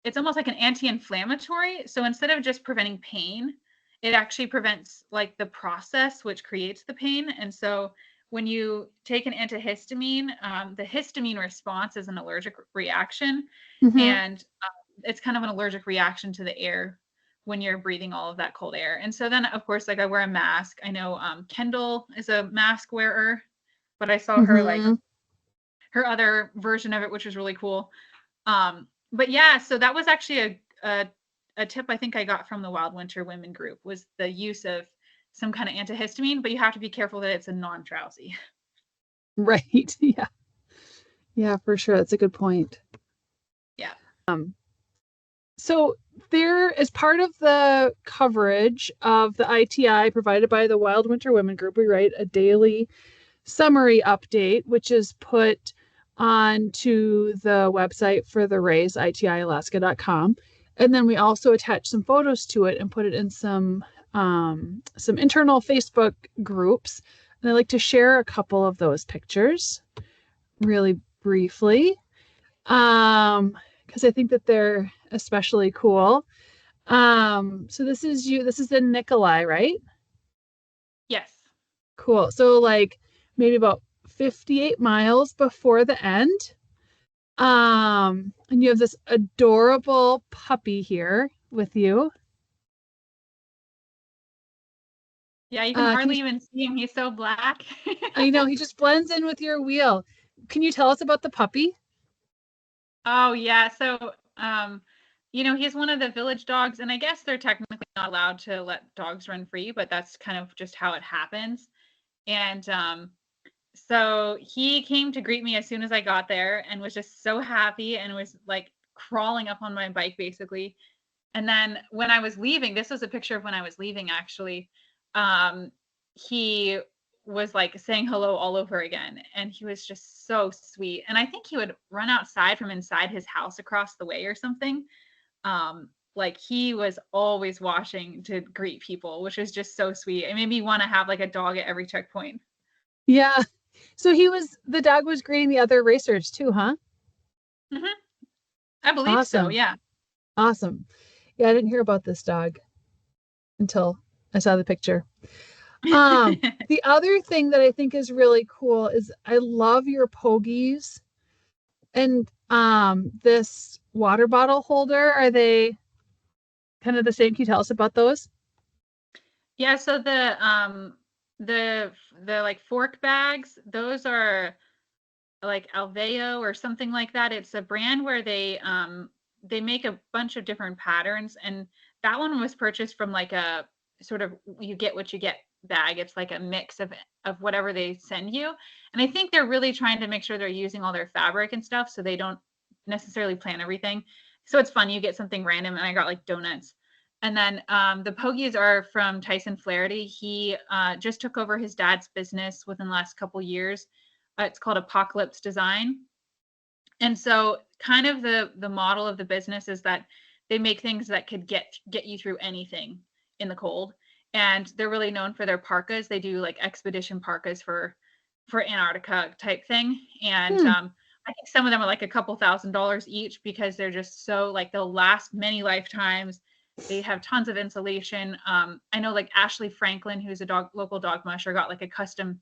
an anti-inflammatory. So instead of just preventing pain, it actually prevents like the process which creates the pain. And so when you take an antihistamine, the histamine response is an allergic reaction, and it's kind of an allergic reaction to the air when you're breathing all of that cold air. And so then, of course, like I wear a mask. I know Kendall is a mask wearer, but I saw her like her other version of it, which was really cool. But yeah, so that was actually a tip I think I got from the Wild Winter Women group, was the use of some kind of antihistamine, but you have to be careful that it's a non-drowsy. Right. Yeah. Yeah, for sure. That's a good point. Yeah. So there, as part of the coverage of the ITI provided by the Wild Winter Women group, we write a daily summary update, which is put onto the website for the race, itialaska.com. And then we also attach some photos to it and put it in some internal Facebook groups. And I like to share a couple of those pictures really briefly, because I think that they're especially cool. So this is in Nikolai, right? Yes. Cool. So like maybe about 58 miles before the end. And you have this adorable puppy here with you. Yeah, you can hardly even see him. He's so black. I know, he just blends in with your wheel. Can you tell us about the puppy? Oh yeah. So you know, he's one of the village dogs, and I guess they're technically not allowed to let dogs run free, but that's kind of just how it happens. And so he came to greet me as soon as I got there and was just so happy and was like crawling up on my bike basically. And then when I was leaving, this was a picture of when I was leaving actually, he was like saying hello all over again. And he was just so sweet. And I think he would run outside from inside his house across the way or something. Like he was always watching to greet people, which was just so sweet. It made me want to have like a dog at every checkpoint. Yeah. So the dog was greeting the other racers too, huh? I believe so. Yeah. Awesome. Yeah, I didn't hear about this dog until I saw the picture. The other thing that I think is really cool is I love your pogies and this water bottle holder. Are they kind of the same? Can you tell us about those? Yeah, so the like fork bags, those are like Alveo or something like that. It's a brand where they make a bunch of different patterns, and that one was purchased from like a sort of you get what you get bag. It's like a mix of whatever they send you. And I think they're really trying to make sure they're using all their fabric and stuff so they don't necessarily plan everything. So it's fun. You get something random, and I got like donuts. And then the pogies are from Tyson Flaherty. He just took over his dad's business within the last couple years. It's called Apocalypse Design. And so kind of the model of the business is that they make things that could get you through anything in the cold. And they're really known for their parkas. They do like expedition parkas for Antarctica type thing. And I think some of them are like a couple $1,000s each because they're just so like they'll last many lifetimes. They have tons of insulation. I know like Ashley Franklin, who's a local dog musher, got like a custom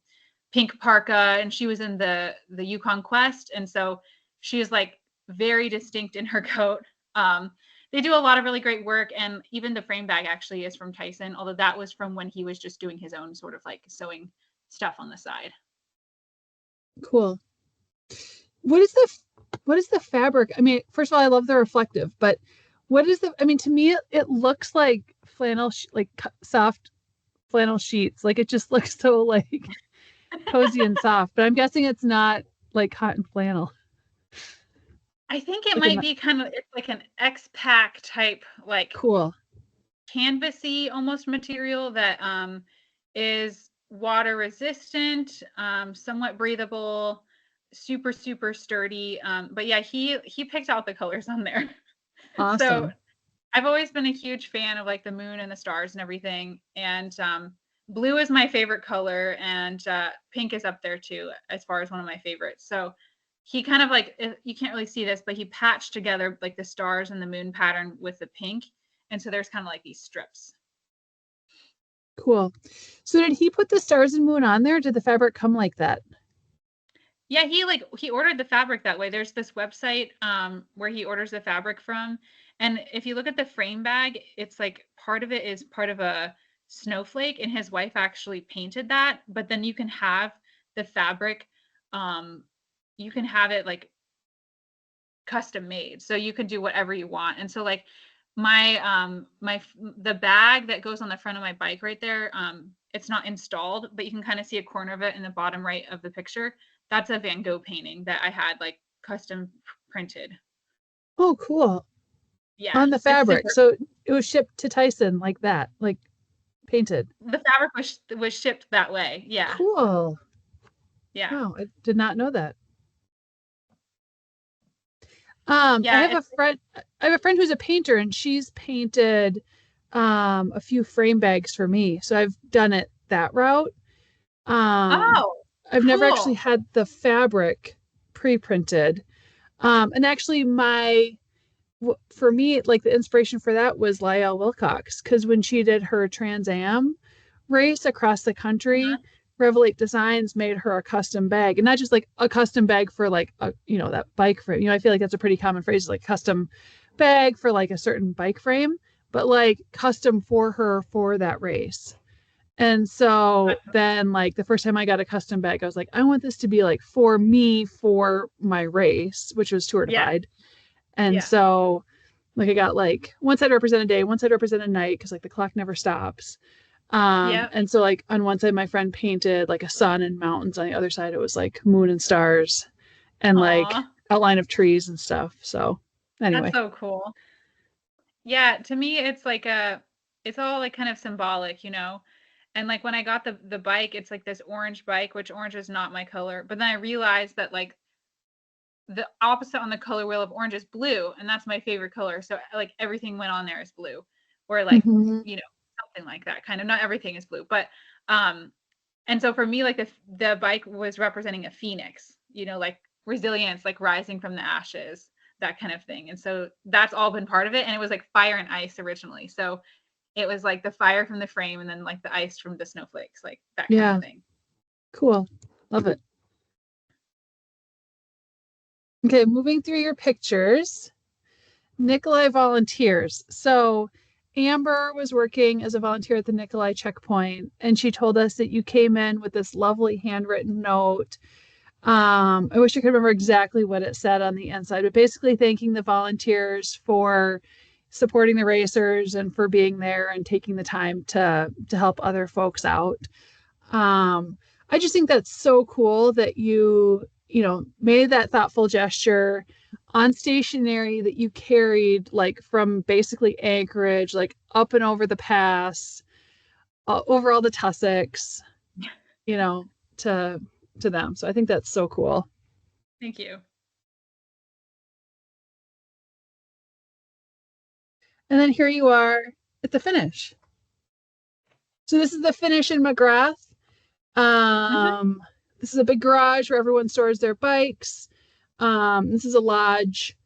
pink parka, and she was in the Yukon Quest. And so she is like very distinct in her coat. They do a lot of really great work. And even the frame bag actually is from Tyson, although that was from when he was just doing his own sort of like sewing stuff on the side. Cool. What is the fabric? I mean, first of all, I love the reflective, but what is I mean, to me, it looks like flannel, like soft flannel sheets. Like it just looks so like cozy and soft, but I'm guessing it's not like cotton flannel. I think it might be kind of, it's like an X-Pack type, like cool canvasy almost material that is water resistant, somewhat breathable, super, super sturdy. But yeah, he picked out the colors on there. Awesome. So I've always been a huge fan of like the moon and the stars and everything. And blue is my favorite color, and pink is up there too, as far as one of my favorites. So he kind of like, you can't really see this, but he patched together like the stars and the moon pattern with the pink. And so there's kind of like these strips. Cool. So did he put the stars and moon on there? Did the fabric come like that? Yeah, he ordered the fabric that way. There's this website where he orders the fabric from. And if you look at the frame bag, it's like part of it is part of a snowflake, and his wife actually painted that. But then you can have the fabric, you can have it like custom made. So you can do whatever you want. And so like the bag that goes on the front of my bike right there, it's not installed, but you can kind of see a corner of it in the bottom right of the picture. That's a Van Gogh painting that I had like custom printed. Oh, cool. Yeah. On the fabric. So it was shipped to Tyson like that, like painted. The fabric was shipped that way. Yeah. Cool. Yeah. Wow, I did not know that. Yeah, I have a friend who's a painter, and she's painted a few frame bags for me. So I've done it that route. I've never actually had the fabric pre-printed. And actually for me, like the inspiration for that was Lyle Wilcox, because when she did her Trans Am race across the country, Revelate Designs made her a custom bag, and not just like a custom bag for like a, that bike frame. I feel like that's a pretty common phrase, like custom bag for like a certain bike frame, but like custom for her for that race. And so then like the first time I got a custom bag, I was like, I want this to be like for me for my race, which was Tour Divide. Yeah. And so like I got like one side represent a day, one side represent a night, because like the clock never stops. And so like on one side my friend painted like a sun and mountains, on the other side it was like moon and stars and like outline of trees and stuff. So anyway, that's so cool. Yeah, to me it's like it's all like kind of symbolic, and like when I got the bike, it's like this orange bike, which orange is not my color, but then I realized that like the opposite on the color wheel of orange is blue, and that's my favorite color. So like everything went on there is blue, or like something like that. Kind of, not everything is blue, but and so for me, like the bike was representing a phoenix, like resilience, like rising from the ashes, that kind of thing. And so that's all been part of it. And it was like fire and ice originally, so it was like the fire from the frame and then like the ice from the snowflakes, like that kind of thing. Cool. Love it. Okay, moving through your pictures. Nikolai volunteers. So Amber was working as a volunteer at the Nikolai checkpoint, and she told us that you came in with this lovely handwritten note. I wish I could remember exactly what it said on the inside, but basically thanking the volunteers for supporting the racers and for being there and taking the time to help other folks out. I just think that's so cool that you made that thoughtful gesture. on stationary that you carried like from basically Anchorage, like up and over the pass, over all the tussocks, you know, to them. So I think that's so cool. Thank you. And then here you are at the finish. So this is the finish in McGrath. This is a big garage where everyone stores their bikes. This is a lodge,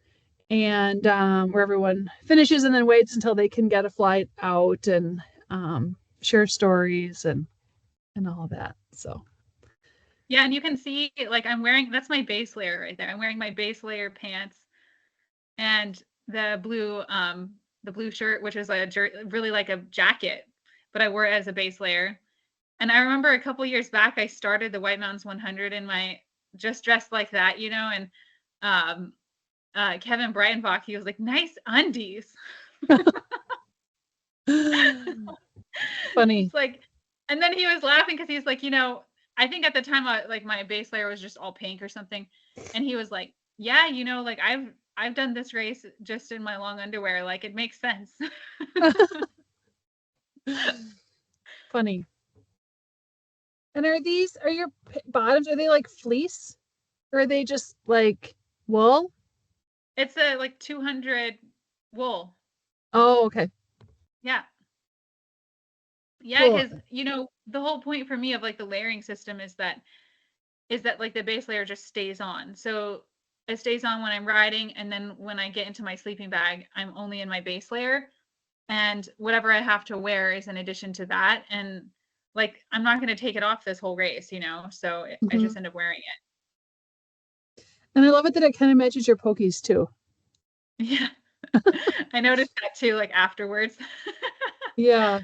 and where everyone finishes and then waits until they can get a flight out and share stories and all that. So yeah, and you can see like I'm wearing, that's my base layer right there. I'm wearing my base layer pants and the blue shirt, which is really like a jacket, but I wore it as a base layer. And I remember a couple years back, I started the White Mountains 100 in my just dressed like that, you know, and Kevin Breitenbach, he was like, nice undies. funny. It's like, and then he was laughing because he's like, you know, I think at the time, like my base layer was just all pink or something. And he was like, yeah, you know, like I've done this race just in my long underwear. Like it makes sense. Funny. And are your bottoms, are they like fleece? Or are they just like wool? It's a like 200 wool. Oh, okay. Yeah. Yeah, Cool. because you know, the whole point for me of like the layering system is that like the base layer just stays on. So it stays on when I'm riding, and then when I get into my sleeping bag, I'm only in my base layer. And whatever I have to wear is in addition to that. And like I'm not going to take it off this whole race, you know, so I just end up wearing it. And I love it that it kind of matches your pokies too. Yeah. I noticed that too, like afterwards. Yeah,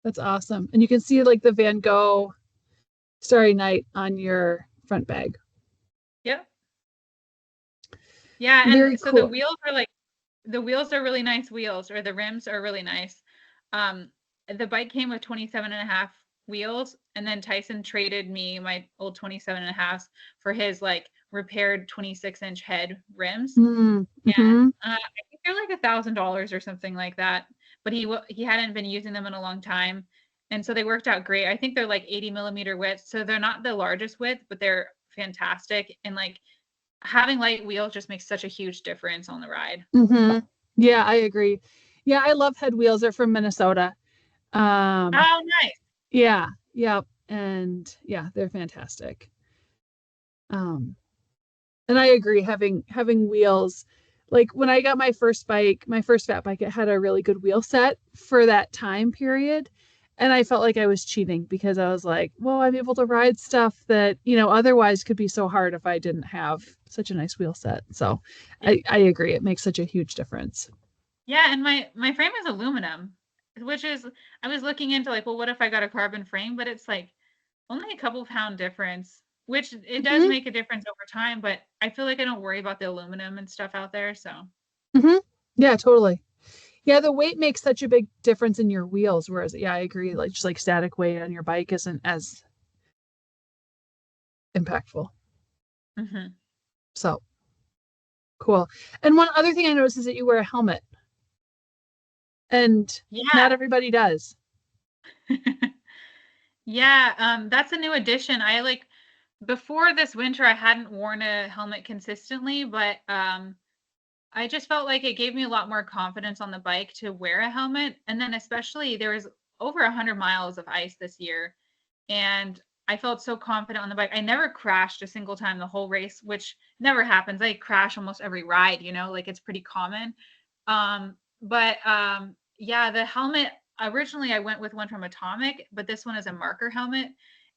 that's awesome. And you can see like the Van Gogh Starry Night on your front bag. Yep. Yeah, Very and so cool. the wheels are really nice wheels, or the rims are really nice. The bike came with 27.5 wheels, and then Tyson traded me my old 27.5s for his like repaired 26-inch head rims. Mm-hmm. And I think they're like $1,000 or something like that. But he hadn't been using them in a long time, and so they worked out great. I think they're like 80 millimeter width, so they're not the largest width, but they're fantastic. And like having light wheels just makes such a huge difference on the ride. Mm-hmm. Yeah, I agree. Yeah, I love head wheels. They're from Minnesota. Oh, nice. Yeah, yep. And yeah, they're fantastic. Um, and I agree, having wheels, like when I got my first bike, my first fat bike, it had a really good wheel set for that time period. And I felt like I was cheating because I was like, well, I'm able to ride stuff that, you know, otherwise could be so hard if I didn't have such a nice wheel set. So I agree. It makes such a huge difference. Yeah, and my frame is aluminum, which is, I was looking into like, well, what if I got a carbon frame? But it's like only a couple pound difference, which it does Mm-hmm. make a difference over time, but I feel like I don't worry about the aluminum and stuff out there. So Mm-hmm. Yeah, totally. Yeah, the weight makes such a big difference in your wheels. Whereas, yeah, I agree. Like just like static weight on your bike isn't as impactful. mm-hmm. So cool. And one other thing I noticed is that you wear a helmet, and Yeah. not everybody does. Yeah, that's a new addition. I like before this winter I hadn't worn a helmet consistently, but I just felt like it gave me a lot more confidence on the bike to wear a helmet. And then especially there was over 100 miles of ice this year, and I felt so confident on the bike. I never crashed a single time the whole race, which never happens. I crash almost every ride, you know, like it's pretty common. But yeah, the helmet, originally I went with one from Atomic, but this one is a marker helmet.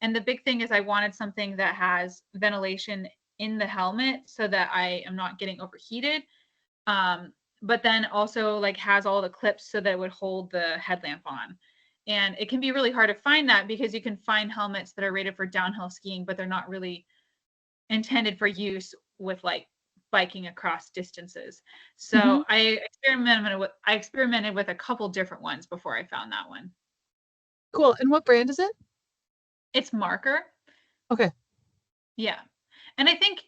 And the big thing is I wanted something that has ventilation in the helmet so that I am not getting overheated. But then also like has all the clips so that it would hold the headlamp on. And it can be really hard to find that because you can find helmets that are rated for downhill skiing, but they're not really intended for use with like biking across distances. So Mm-hmm. I experimented with a couple different ones before I found that one. Cool. And what brand is it? It's marker. Okay. Yeah. And I think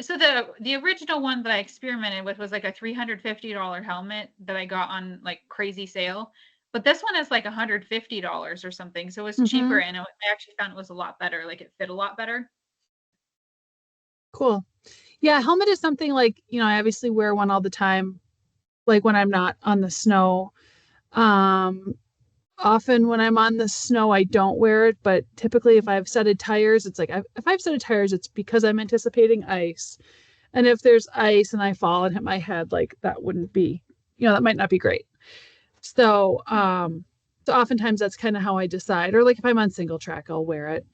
So the original one that I experimented with was like a $350 helmet that I got on like crazy sale. But this one is like $150 or something. So it was cheaper, and I actually found it was a lot better. Like it fit a lot better. Cool. Yeah, helmet is something like, I obviously wear one all the time, like when I'm not on the snow. Um, Often when I'm on the snow, I don't wear it, but typically if I've setted tires, it's like if I've setted tires, it's because I'm anticipating ice. And if there's ice and I fall and hit my head, like that wouldn't be, that might not be great. So oftentimes that's kind of how I decide. Or like if I'm on single track, I'll wear it,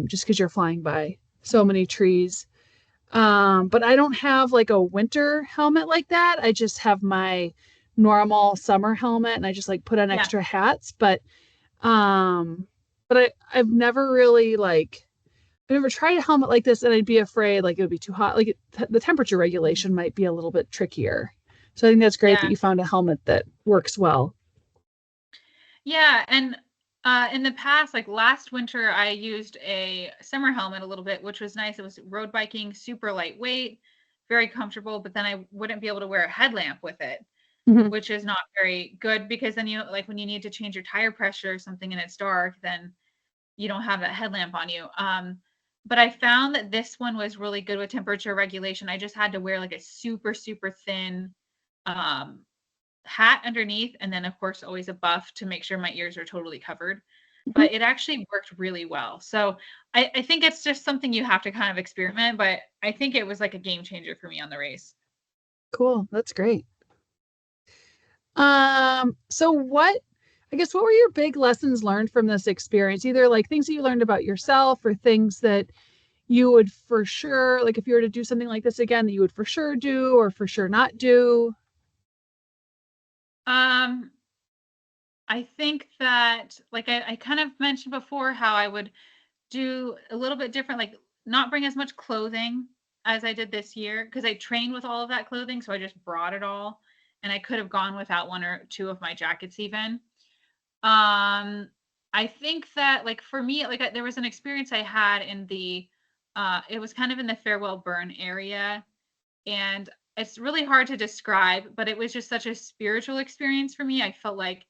just because you're flying by so many trees. But I don't have like a winter helmet like that. I just have my normal summer helmet, and I just like put on extra hats. I've never really I never tried a helmet like this, and I'd be afraid like it would be too hot. Like the temperature regulation might be a little bit trickier. So I think that's great that you found a helmet that works well. Yeah, and in the past, like last winter, I used a summer helmet a little bit, which was nice. It was road biking, super lightweight, very comfortable, but then I wouldn't be able to wear a headlamp with it, which is not very good because then like when you need to change your tire pressure or something and it's dark, then you don't have that headlamp on you. But I found that this one was really good with temperature regulation. I just had to wear like a super, super thin hat underneath, and then of course always a buff to make sure my ears are totally covered. But it actually worked really well. So I think it's just something you have to kind of experiment, but I think it was like a game changer for me on the race. Cool. That's great. So what were your big lessons learned from this experience? Either like things that you learned about yourself or things that you would for sure, like if you were to do something like this again, that you would for sure do or for sure not do? I think that like I kind of mentioned before how I would do a little bit different, like not bring as much clothing as I did this year because I trained with all of that clothing. So I just brought it all, and I could have gone without one or two of my jackets even. I think that like for me, like there was an experience I had in it was kind of in the Farewell Burn area, and it's really hard to describe, but it was just such a spiritual experience for me. I felt like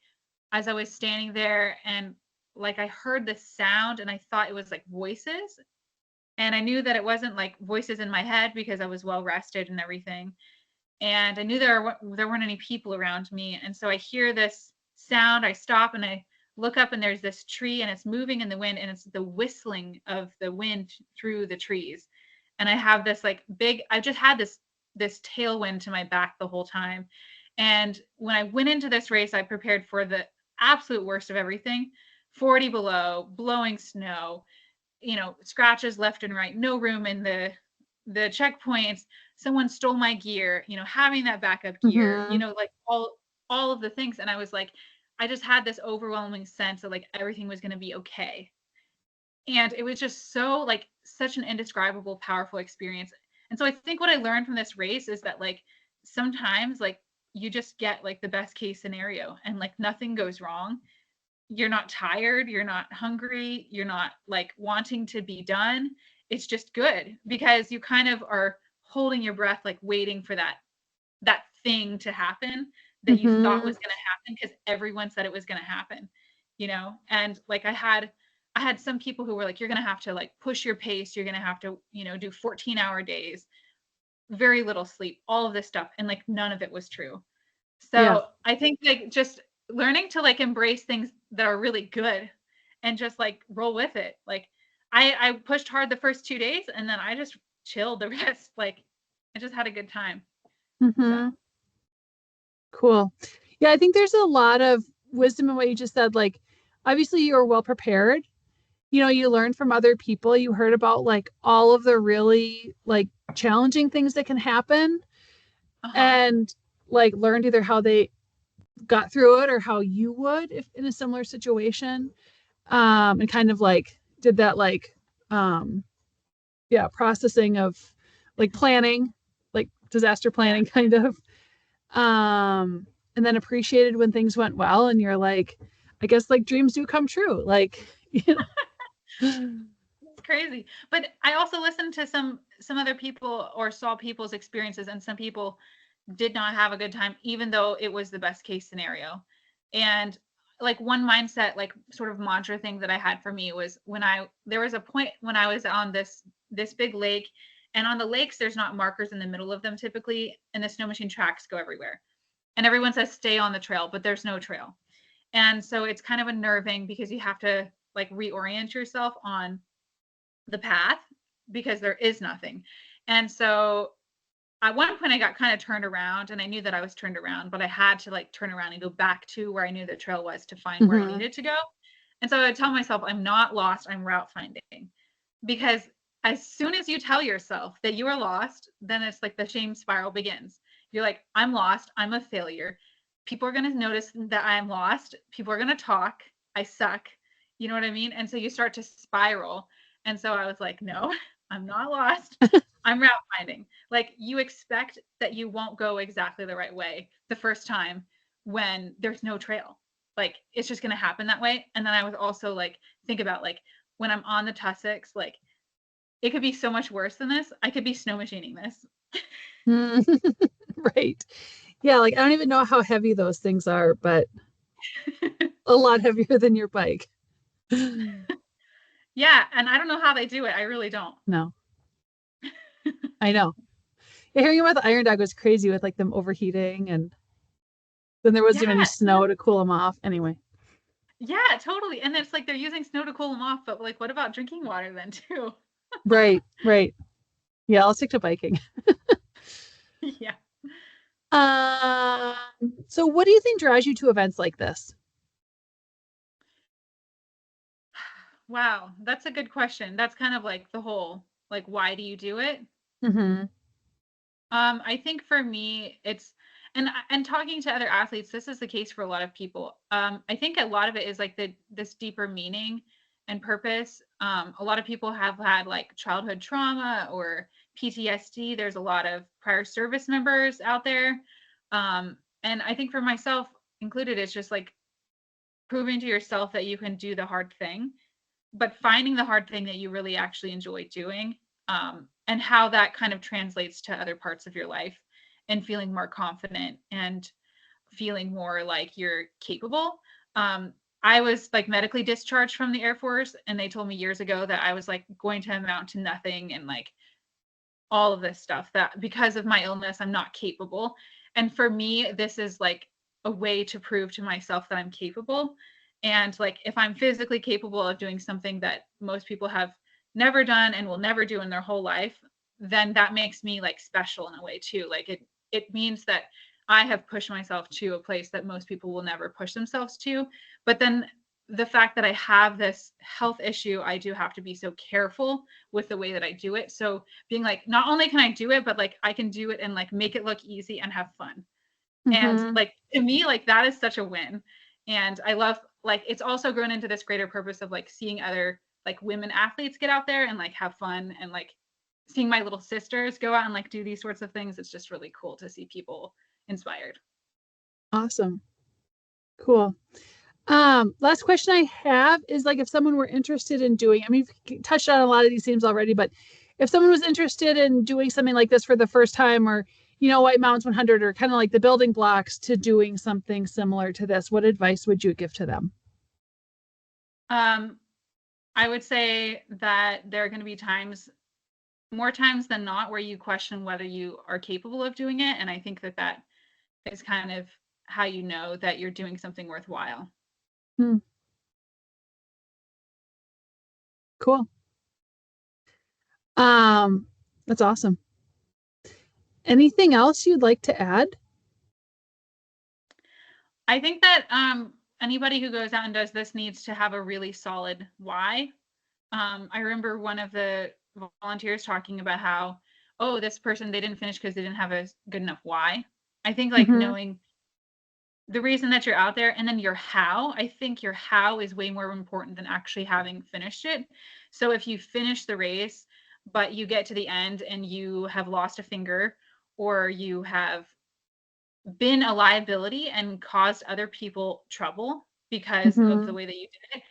as I was standing there and like I heard the sound and I thought it was like voices. And I knew that it wasn't like voices in my head because I was well rested and everything. And I knew there weren't any people around me. And so I hear this sound, I stop and I look up, and there's this tree and it's moving in the wind, and it's the whistling of the wind through the trees. And I have this like I just had this tailwind to my back the whole time. And when I went into this race, I prepared for the absolute worst of everything. 40 below, blowing snow, scratches left and right, no room in the checkpoints. Someone stole my gear, having that backup gear, like all of the things. And I was like, I just had this overwhelming sense that like everything was going to be okay. And it was just so like such an indescribable, powerful experience. And so I think what I learned from this race is that like sometimes like you just get like the best case scenario and like nothing goes wrong. You're not tired, you're not hungry, you're not like wanting to be done. It's just good because you kind of are holding your breath, like waiting for that thing to happen that you thought was going to happen because everyone said it was going to happen, and like I had some people who were like, you're going to have to like push your pace, you're going to have to do 14-hour days, very little sleep, all of this stuff, and like none of it was true. So I think like just learning to like embrace things that are really good and just like roll with it. Like I pushed hard the first 2 days, and then I just chilled the rest. Like I just had a good time. So. Cool. Yeah, I think there's a lot of wisdom in what you just said. Like, obviously you were well prepared. You learned from other people. You heard about like all of the really like challenging things that can happen, and like learned either how they got through it or how you would if in a similar situation. And kind of like did that like processing of like planning, like disaster planning kind of. And then appreciated when things went well, and you're like, I guess like dreams do come true. Like, crazy. But I also listened to some other people or saw people's experiences, and some people did not have a good time, even though it was the best case scenario. And like one mindset, like sort of mantra thing that I had for me was there was a point when I was on this big lake, and on the lakes, there's not markers in the middle of them typically, and the snow machine tracks go everywhere. And everyone says stay on the trail, but there's no trail. And so it's kind of unnerving because you have to like reorient yourself on the path because there is nothing. And so at one point I got kind of turned around, and I knew that I was turned around, but I had to like turn around and go back to where I knew the trail was to find where I needed to go. And so I would tell myself, I'm not lost, I'm route finding. Because as soon as you tell yourself that you are lost, then it's like the shame spiral begins. You're like, I'm lost, I'm a failure. People are going to notice that I'm lost. People are going to talk. I suck. You know what I mean? And so you start to spiral. And so I was like, no, I'm not lost. I'm route finding. Like, you expect that you won't go exactly the right way the first time when there's no trail. Like, it's just going to happen that way. And then I was also like, think about like when I'm on the tussocks, like it could be so much worse than this. I could be snow machining this. Right. Yeah, like I don't even know how heavy those things are, but a lot heavier than your bike. Yeah, and I don't know how they do it. I really don't. No. I know. Yeah, hearing about the Iron Dog was crazy with like them overheating, and then there wasn't even any snow to cool them off. Anyway. Yeah, totally. And it's like they're using snow to cool them off, but like what about drinking water then too? Right. Yeah, I'll stick to biking. Yeah. So what do you think draws you to events like this? Wow, that's a good question. That's kind of like the whole, like, why do you do it? Mm-hmm. I think for me, it's and talking to other athletes, this is the case for a lot of people. I think a lot of it is like this deeper meaning and purpose. A lot of people have had like childhood trauma or PTSD. There's a lot of prior service members out there. And I think for myself included, it's just like proving to yourself that you can do the hard thing, but finding the hard thing that you really actually enjoy doing, and how that kind of translates to other parts of your life, and feeling more confident and feeling more like you're capable. I was like medically discharged from the Air Force, and they told me years ago that I was like going to amount to nothing, and like all of this stuff, that because of my illness, I'm not capable. And for me, this is like a way to prove to myself that I'm capable. And like, if I'm physically capable of doing something that most people have never done and will never do in their whole life, then that makes me like special in a way too. Like it means that I have pushed myself to a place that most people will never push themselves to. But then the fact that I have this health issue, I do have to be so careful with the way that I do it. So being like, not only can I do it, but like I can do it and like make it look easy and have fun. And like, to me, like that is such a win. And I love, like, it's also grown into this greater purpose of like seeing other like women athletes get out there and like have fun, and like seeing my little sisters go out and like do these sorts of things. It's just really cool to see people inspired. Awesome. Cool. Last question I have is like, if someone were interested in doing, I mean, you've touched on a lot of these themes already, but if someone was interested in doing something like this for the first time, or, you know, White Mountains 100, or kind of like the building blocks to doing something similar to this, what advice would you give to them? I would say that there are going to be times, more times than not, where you question whether you are capable of doing it. And I think that that is kind of how you know that you're doing something worthwhile. Cool. That's awesome. Anything else you'd like to add? I think that anybody who goes out and does this needs to have a really solid why. I remember one of the volunteers talking about how, oh, this person, they didn't finish because they didn't have a good enough why. I think like knowing the reason that you're out there, and then your how. I think your how is way more important than actually having finished it. So if you finish the race, but you get to the end and you have lost a finger, or you have been a liability and caused other people trouble because of the way that you did it,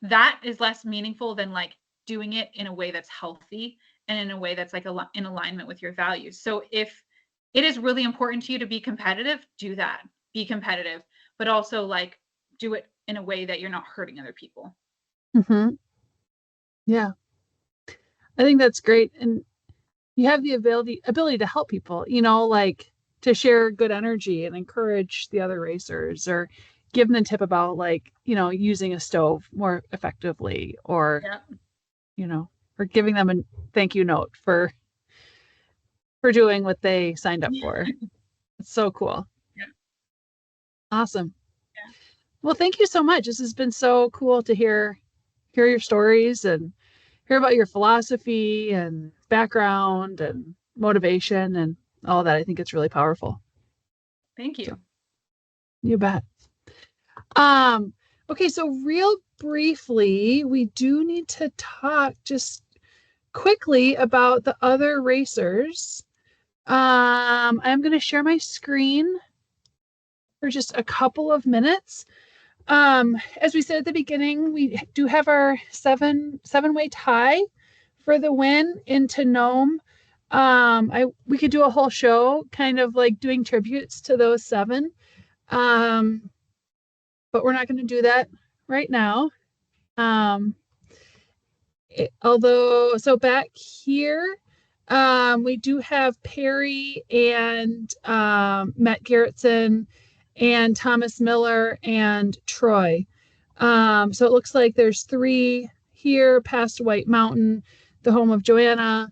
that is less meaningful than like doing it in a way that's healthy and in a way that's like in alignment with your values. So if it is really important to you to be competitive, do that. Be competitive, but also like do it in a way that you're not hurting other people. Mm-hmm. Yeah. I think that's great. And you have the ability to help people, like to share good energy and encourage the other racers, or give them a tip about like, using a stove more effectively, or, or giving them a thank you note for doing what they signed up for. It's so cool. Yeah. Awesome. Yeah. Well, thank you so much. This has been so cool to hear your stories and hear about your philosophy and background and motivation and all that. I think it's really powerful. Thank you. So, you bet. Okay, so real briefly, we do need to talk just quickly about the other racers. I'm going to share my screen for just a couple of minutes. As we said at the beginning, we do have our seven-way tie for the win into Nome. We could do a whole show kind of like doing tributes to those 7. But we're not going to do that right now. So back here, we do have Perry and Matt Garrettson and Thomas Miller and Troy. So it looks like there's 3 here past White Mountain, the home of Joanna.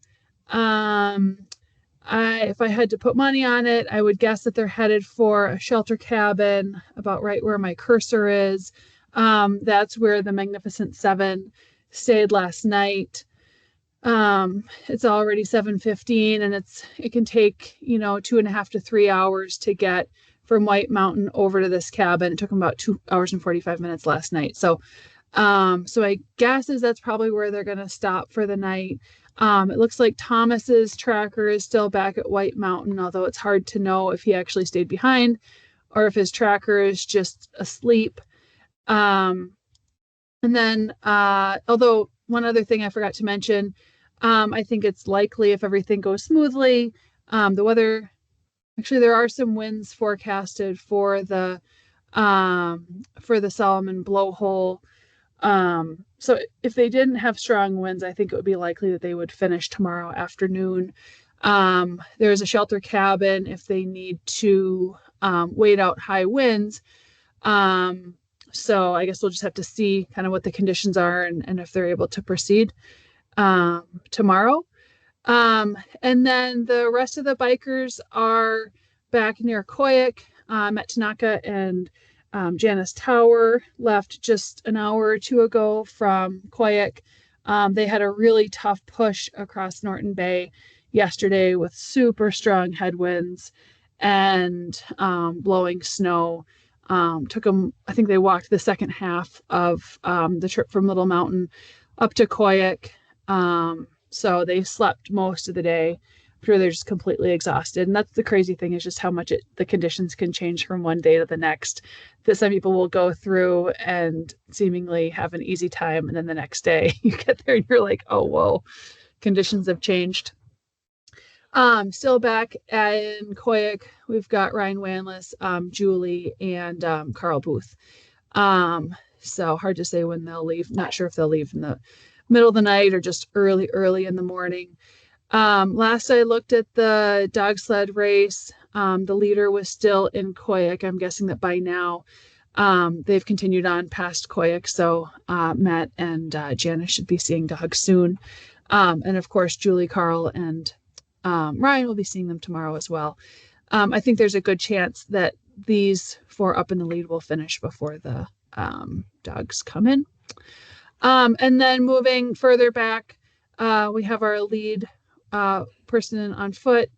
If I had to put money on it, I would guess that they're headed for a shelter cabin about right where my cursor is. That's where the Magnificent 7 stayed last night. It's already 7:15, and it can take 2.5 to 3 hours to get from White Mountain over to this cabin. It took them about 2 hours and 45 minutes last night. So my guess is that's probably where they're going to stop for the night. It looks like Thomas's tracker is still back at White Mountain, although it's hard to know if he actually stayed behind or if his tracker is just asleep. And then, although one other thing I forgot to mention, I think it's likely if everything goes smoothly, the weather, actually there are some winds forecasted for the Solomon blowhole. So if they didn't have strong winds, I think it would be likely that they would finish tomorrow afternoon. There's a shelter cabin if they need to wait out high winds. So I guess we'll just have to see kind of what the conditions are and if they're able to proceed tomorrow. And then the rest of the bikers are back near Koyuk. At Tanaka and Janice Tower left just an hour or 2 ago from Koyuk. They had a really tough push across Norton Bay yesterday with super strong headwinds and blowing snow. Took them, I think they walked the second half of the trip from Little Mountain up to Koyuk. So they slept most of the day. I'm sure they're just completely exhausted. And that's the crazy thing, is just how much the conditions can change from one day to the next. That some people will go through and seemingly have an easy time. And then the next day you get there and you're like, oh, whoa, conditions have changed. Still back in Koyuk, we've got Ryan Wanless, Julie, and Carl Booth. So hard to say when they'll leave. Not sure if they'll leave in the middle of the night or just early in the morning. Last I looked at the dog sled race, the leader was still in Koyuk. I'm guessing that by now they've continued on past Koyuk. So Matt and Janice should be seeing dogs soon. And of course, Julie, Carl, and Ryan will be seeing them tomorrow as well. I think there's a good chance that these 4 up in the lead will finish before the dogs come in. And then moving further back, we have our lead person on foot,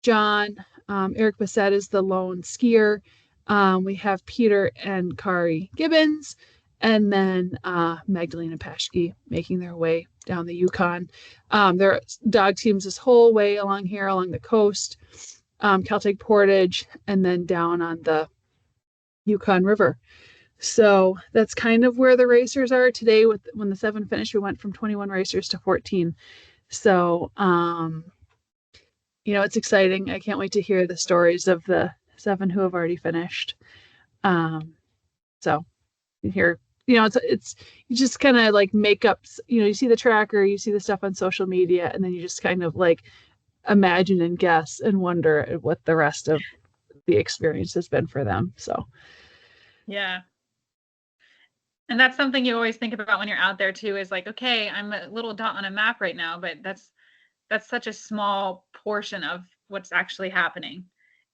John. Eric Bassett is the lone skier. We have Peter and Kari Gibbons, and then Magdalena Paschke making their way down the Yukon. There are dog teams this whole way along here, along the coast, Caltech Portage, and then down on the Yukon River. So that's kind of where the racers are today. When the 7 finished, we went from 21 racers to 14. So, it's exciting. I can't wait to hear the stories of the 7 who have already finished. So you hear, it's you just kind of like make up, you see the tracker, you see the stuff on social media, and then you just kind of like imagine and guess and wonder at what the rest of the experience has been for them. So, yeah. And that's something you always think about when you're out there too, is like, okay, I'm a little dot on a map right now, but that's such a small portion of what's actually happening.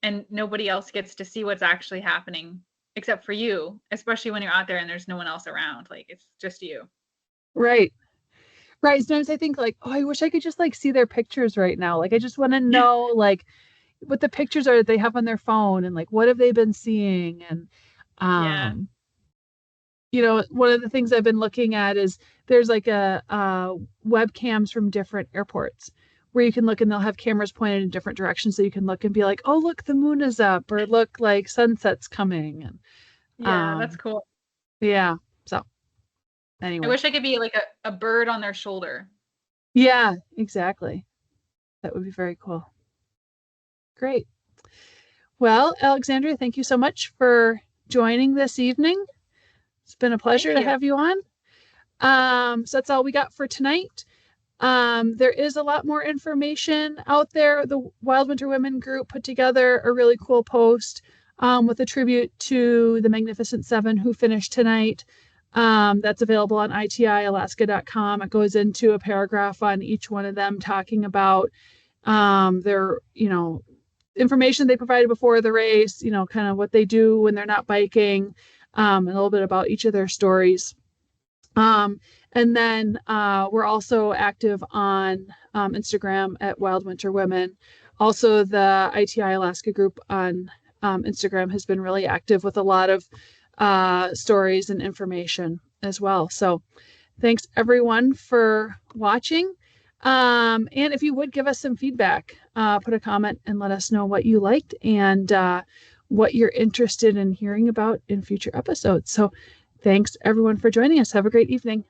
And nobody else gets to see what's actually happening except for you, especially when you're out there and there's no one else around. Like, it's just you. Right. Sometimes I think like, oh, I wish I could just like see their pictures right now. Like, I just want to know like what the pictures are that they have on their phone and like what have they been seeing. And Yeah. one of the things I've been looking at is there's like a webcams from different airports where you can look and they'll have cameras pointed in different directions, so you can look and be like, oh, look, the moon is up, or look, like sunset's coming. And Yeah, that's cool. yeah. So I anyway, wish I could be like a bird on their shoulder. yeah, exactly. That would be very cool. Great. Well, Alexandria, thank you so much for joining this evening. It's been a pleasure to have you on. So that's all we got for tonight. There is a lot more information out there. The Wild Winter Women group put together a really cool post with a tribute to the Magnificent 7 who finished tonight. That's available on itialaska.com. It goes into a paragraph on each one of them talking about their, information they provided before the race, kind of what they do when they're not biking, and a little bit about each of their stories. And then we're also active on Instagram at Wild Winter Women. Also, the ITI Alaska group on Instagram has been really active with a lot of stories and information as well. So thanks everyone for watching. And if you would give us some feedback, put a comment and let us know what you liked and what you're interested in hearing about in future episodes. So thanks everyone for joining us. Have a great evening.